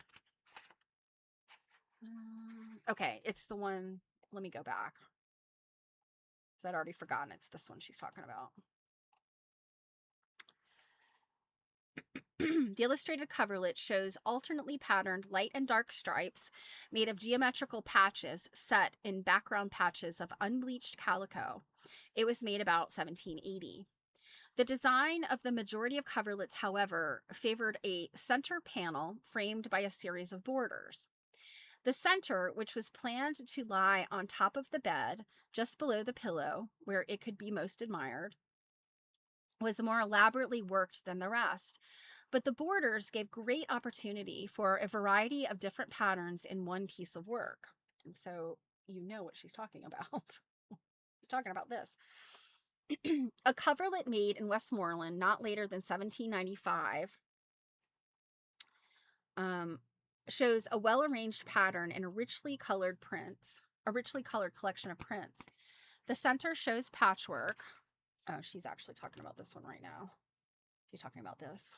Okay, it's the one, let me go back. I'd already forgotten it's this one she's talking about. The illustrated coverlet shows alternately patterned light and dark stripes made of geometrical patches set in background patches of unbleached calico. It was made about 1780. The design of the majority of coverlets, however, favored a center panel framed by a series of borders. The center, which was planned to lie on top of the bed, just below the pillow, where it could be most admired, was more elaborately worked than the rest. But the borders gave great opportunity for a variety of different patterns in one piece of work. And so you know what she's talking about. She's talking about this. A coverlet made in Westmoreland not later than 1795 shows a well-arranged pattern in a richly colored collection of prints. The center shows patchwork. Oh, she's actually talking about this one right now. She's talking about this.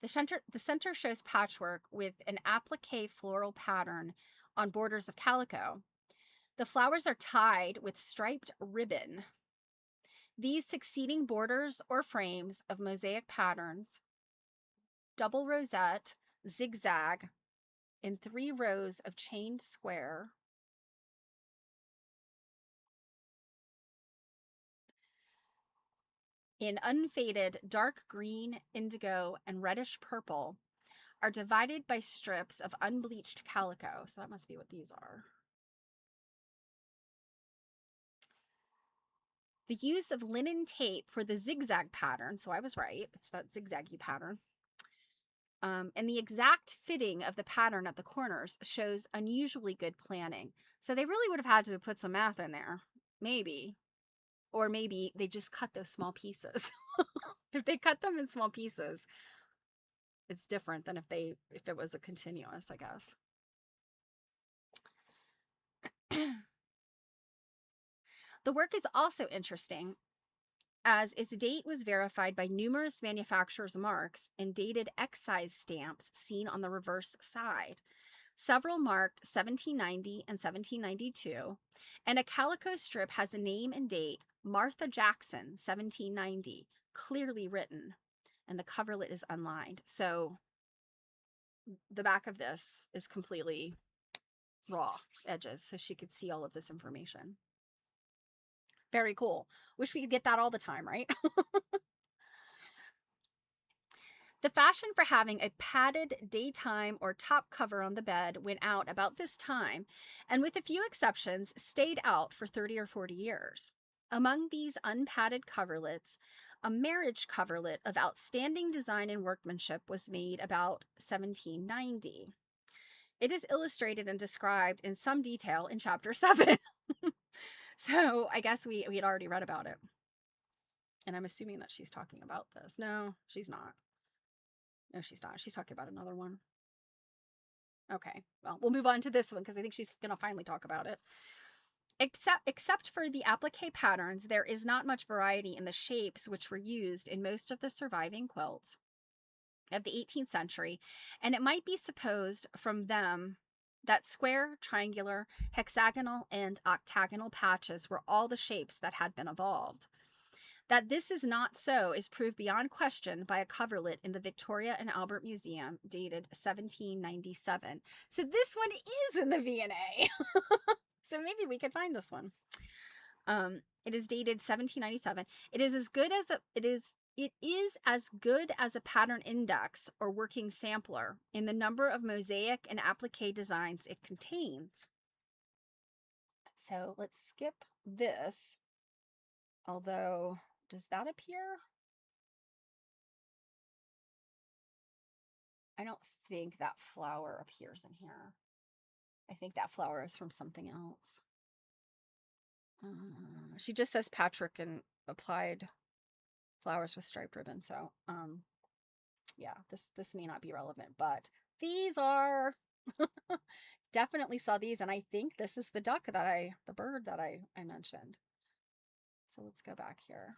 The center shows patchwork with an applique floral pattern on borders of calico. The flowers are tied with striped ribbon. These succeeding borders or frames of mosaic patterns double rosette, zigzag, in 3 rows of chained square. In unfaded dark green, indigo, and reddish purple, are divided by strips of unbleached calico. So that must be what these are. The use of linen tape for the zigzag pattern, so I was right, it's that zigzaggy pattern, and the exact fitting of the pattern at the corners shows unusually good planning. So they really would have had to put some math in there, maybe. Or maybe they just cut those small pieces. If they cut them in small pieces, it's different than if it was a continuous, I guess. The work is also interesting as its date was verified by numerous manufacturers' marks and dated excise stamps seen on the reverse side. Several marked 1790 and 1792, and a calico strip has a name and date, Martha Jackson, 1790, clearly written, and the coverlet is unlined. So the back of this is completely raw edges, so she could see all of this information. Very cool. Wish we could get that all the time, right? The fashion for having a padded daytime or top cover on the bed went out about this time, and with a few exceptions, stayed out for 30 or 40 years. Among these unpadded coverlets, a marriage coverlet of outstanding design and workmanship was made about 1790. It is illustrated and described in some detail in chapter 7. So I guess we had already read about it. And I'm assuming that she's talking about this. No, she's not. No, she's not. She's talking about another one. Okay, well, we'll move on to this one because I think she's going to finally talk about it. Except for the applique patterns, there is not much variety in the shapes which were used in most of the surviving quilts of the 18th century, and it might be supposed from them that square, triangular, hexagonal, and octagonal patches were all the shapes that had been evolved. That this is not so is proved beyond question by a coverlet in the Victoria and Albert Museum dated 1797. So this one is in the V&A. So maybe we could find this one. It is dated 1797. It is as good as a pattern index or working sampler in the number of mosaic and applique designs it contains. So let's skip this. Although, does that appear? I don't think that flower appears in here. I think that flower is from something else. She just says patchwork and applied flowers with striped ribbon. So, yeah, this may not be relevant, but these are. Definitely saw these, and I think this is the bird that I mentioned. So let's go back here.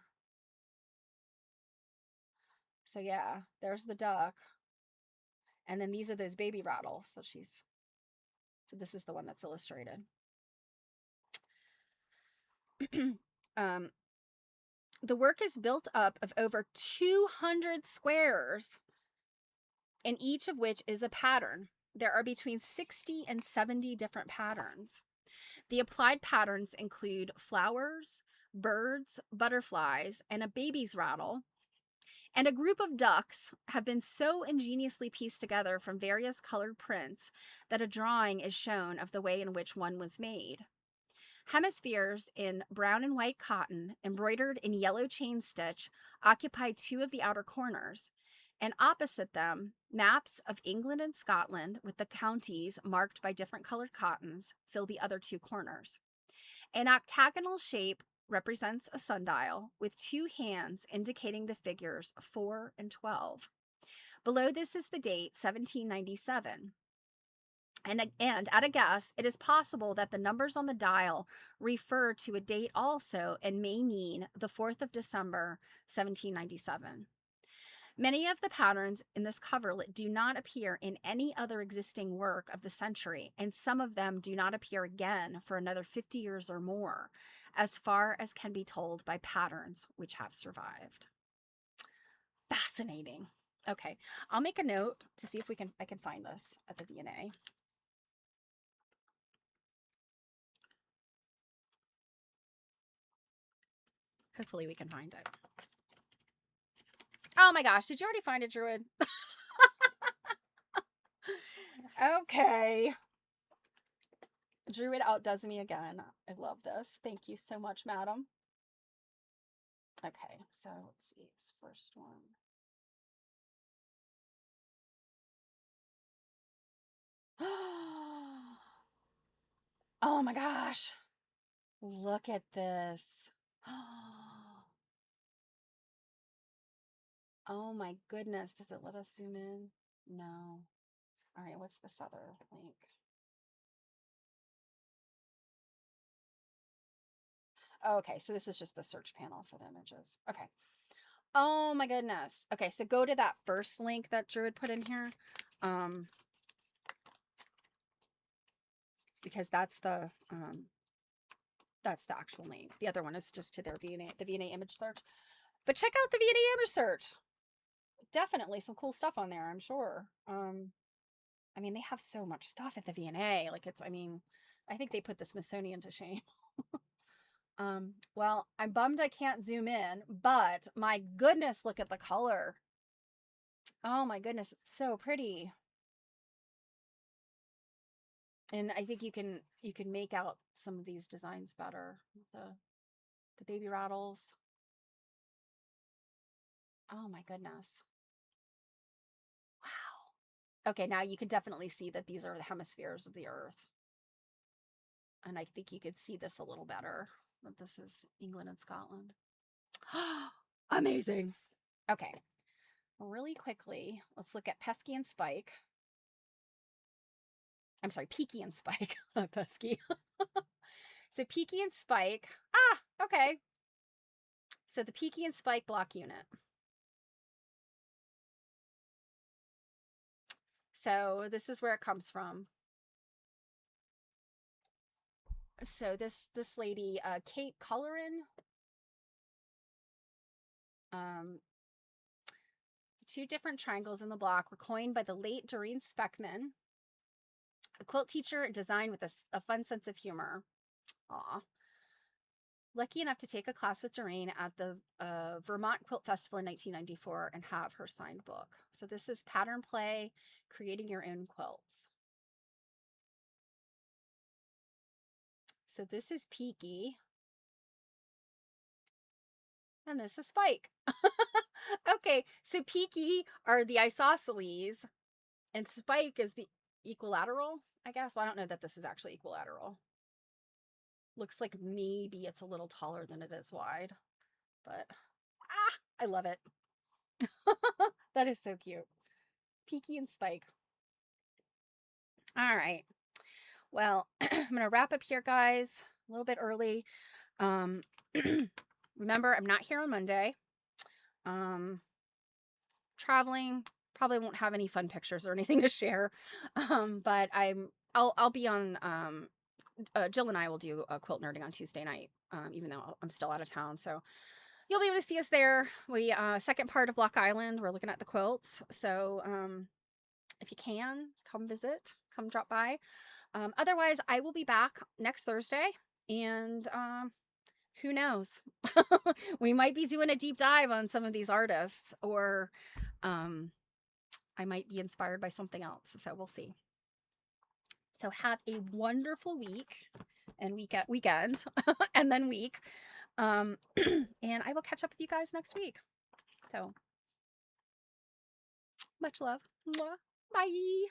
So yeah, there's the duck. And then these are those baby rattles. So this is the one that's illustrated. The work is built up of over 200 squares, and each of which is a pattern. There are between 60 and 70 different patterns. The applied patterns include flowers, birds, butterflies, and a baby's rattle. And a group of ducks have been so ingeniously pieced together from various colored prints that a drawing is shown of the way in which one was made. Hemispheres in brown and white cotton, embroidered in yellow chain stitch, occupy 2 of the outer corners, and opposite them, maps of England and Scotland with the counties marked by different colored cottons fill the other 2 corners. An octagonal shape represents a sundial with 2 hands indicating the figures 4 and 12. Below this is the date 1797. And at a guess, it is possible that the numbers on the dial refer to a date also and may mean the 4th of December, 1797. Many of the patterns in this coverlet do not appear in any other existing work of the century, and some of them do not appear again for another 50 years or more, as far as can be told by patterns which have survived. Fascinating. Okay, I'll make a note to see if I can find this at the V&A. Hopefully we can find it. Oh my gosh, did you already find it, Druid? Okay. Druid outdoes me again. I love this. Thank you so much, madam. Okay, so let's see this first one. Oh my gosh. Look at this. Oh my goodness. Does it let us zoom in? No. All right, what's this other link? Okay, so this is just the search panel for the images. Okay. Oh my goodness. Okay, so go to that first link that Druid put in here. Because that's the actual link. The other one is just to their V&A, the V&A image search. But check out the V&A image search. Definitely some cool stuff on there, I'm sure. I mean, they have so much stuff at the V&A. Like I mean, I think they put the Smithsonian to shame. Well, I'm bummed I can't zoom in, but my goodness, look at the color. Oh my goodness, it's so pretty. And I think you can make out some of these designs better. The baby rattles. Oh my goodness. Wow. Okay, now you can definitely see that these are the hemispheres of the Earth. And I think you could see this a little better. That this is England and Scotland. Amazing. Okay. Really quickly, let's look at Pesky and Spike. I'm sorry, Peaky and Spike, not Pesky. So Peaky and Spike. Ah, okay. So the Peaky and Spike block unit. So this is where it comes from. So this lady, Kate Cullerin, two different triangles in the block were coined by the late Doreen Speckman, a quilt teacher designed with a fun sense of humor. Aw. Lucky enough to take a class with Doreen at the Vermont Quilt Festival in 1994 and have her signed book. So this is Pattern Play, Creating Your Own Quilts. So this is Peaky. And this is Spike. Okay, so Peaky are the isosceles, and Spike is the equilateral, I guess. Well, I don't know that this is actually equilateral. Looks like maybe it's a little taller than it is wide, but I love it. That is so cute. Peaky and Spike. All right. Well, I'm going to wrap up here, guys, a little bit early. Remember, I'm not here on Monday. Traveling, probably won't have any fun pictures or anything to share. But I'll be on, Jill and I will do a quilt nerding on Tuesday night, even though I'm still out of town. So you'll be able to see us there. We, second part of Block Island, we're looking at the quilts. So, if you can, come visit, come drop by. Otherwise, I will be back next Thursday, and who knows? We might be doing a deep dive on some of these artists, or I might be inspired by something else. So we'll see. So have a wonderful week and weekend and then week. And I will catch up with you guys next week. So much love. Bye.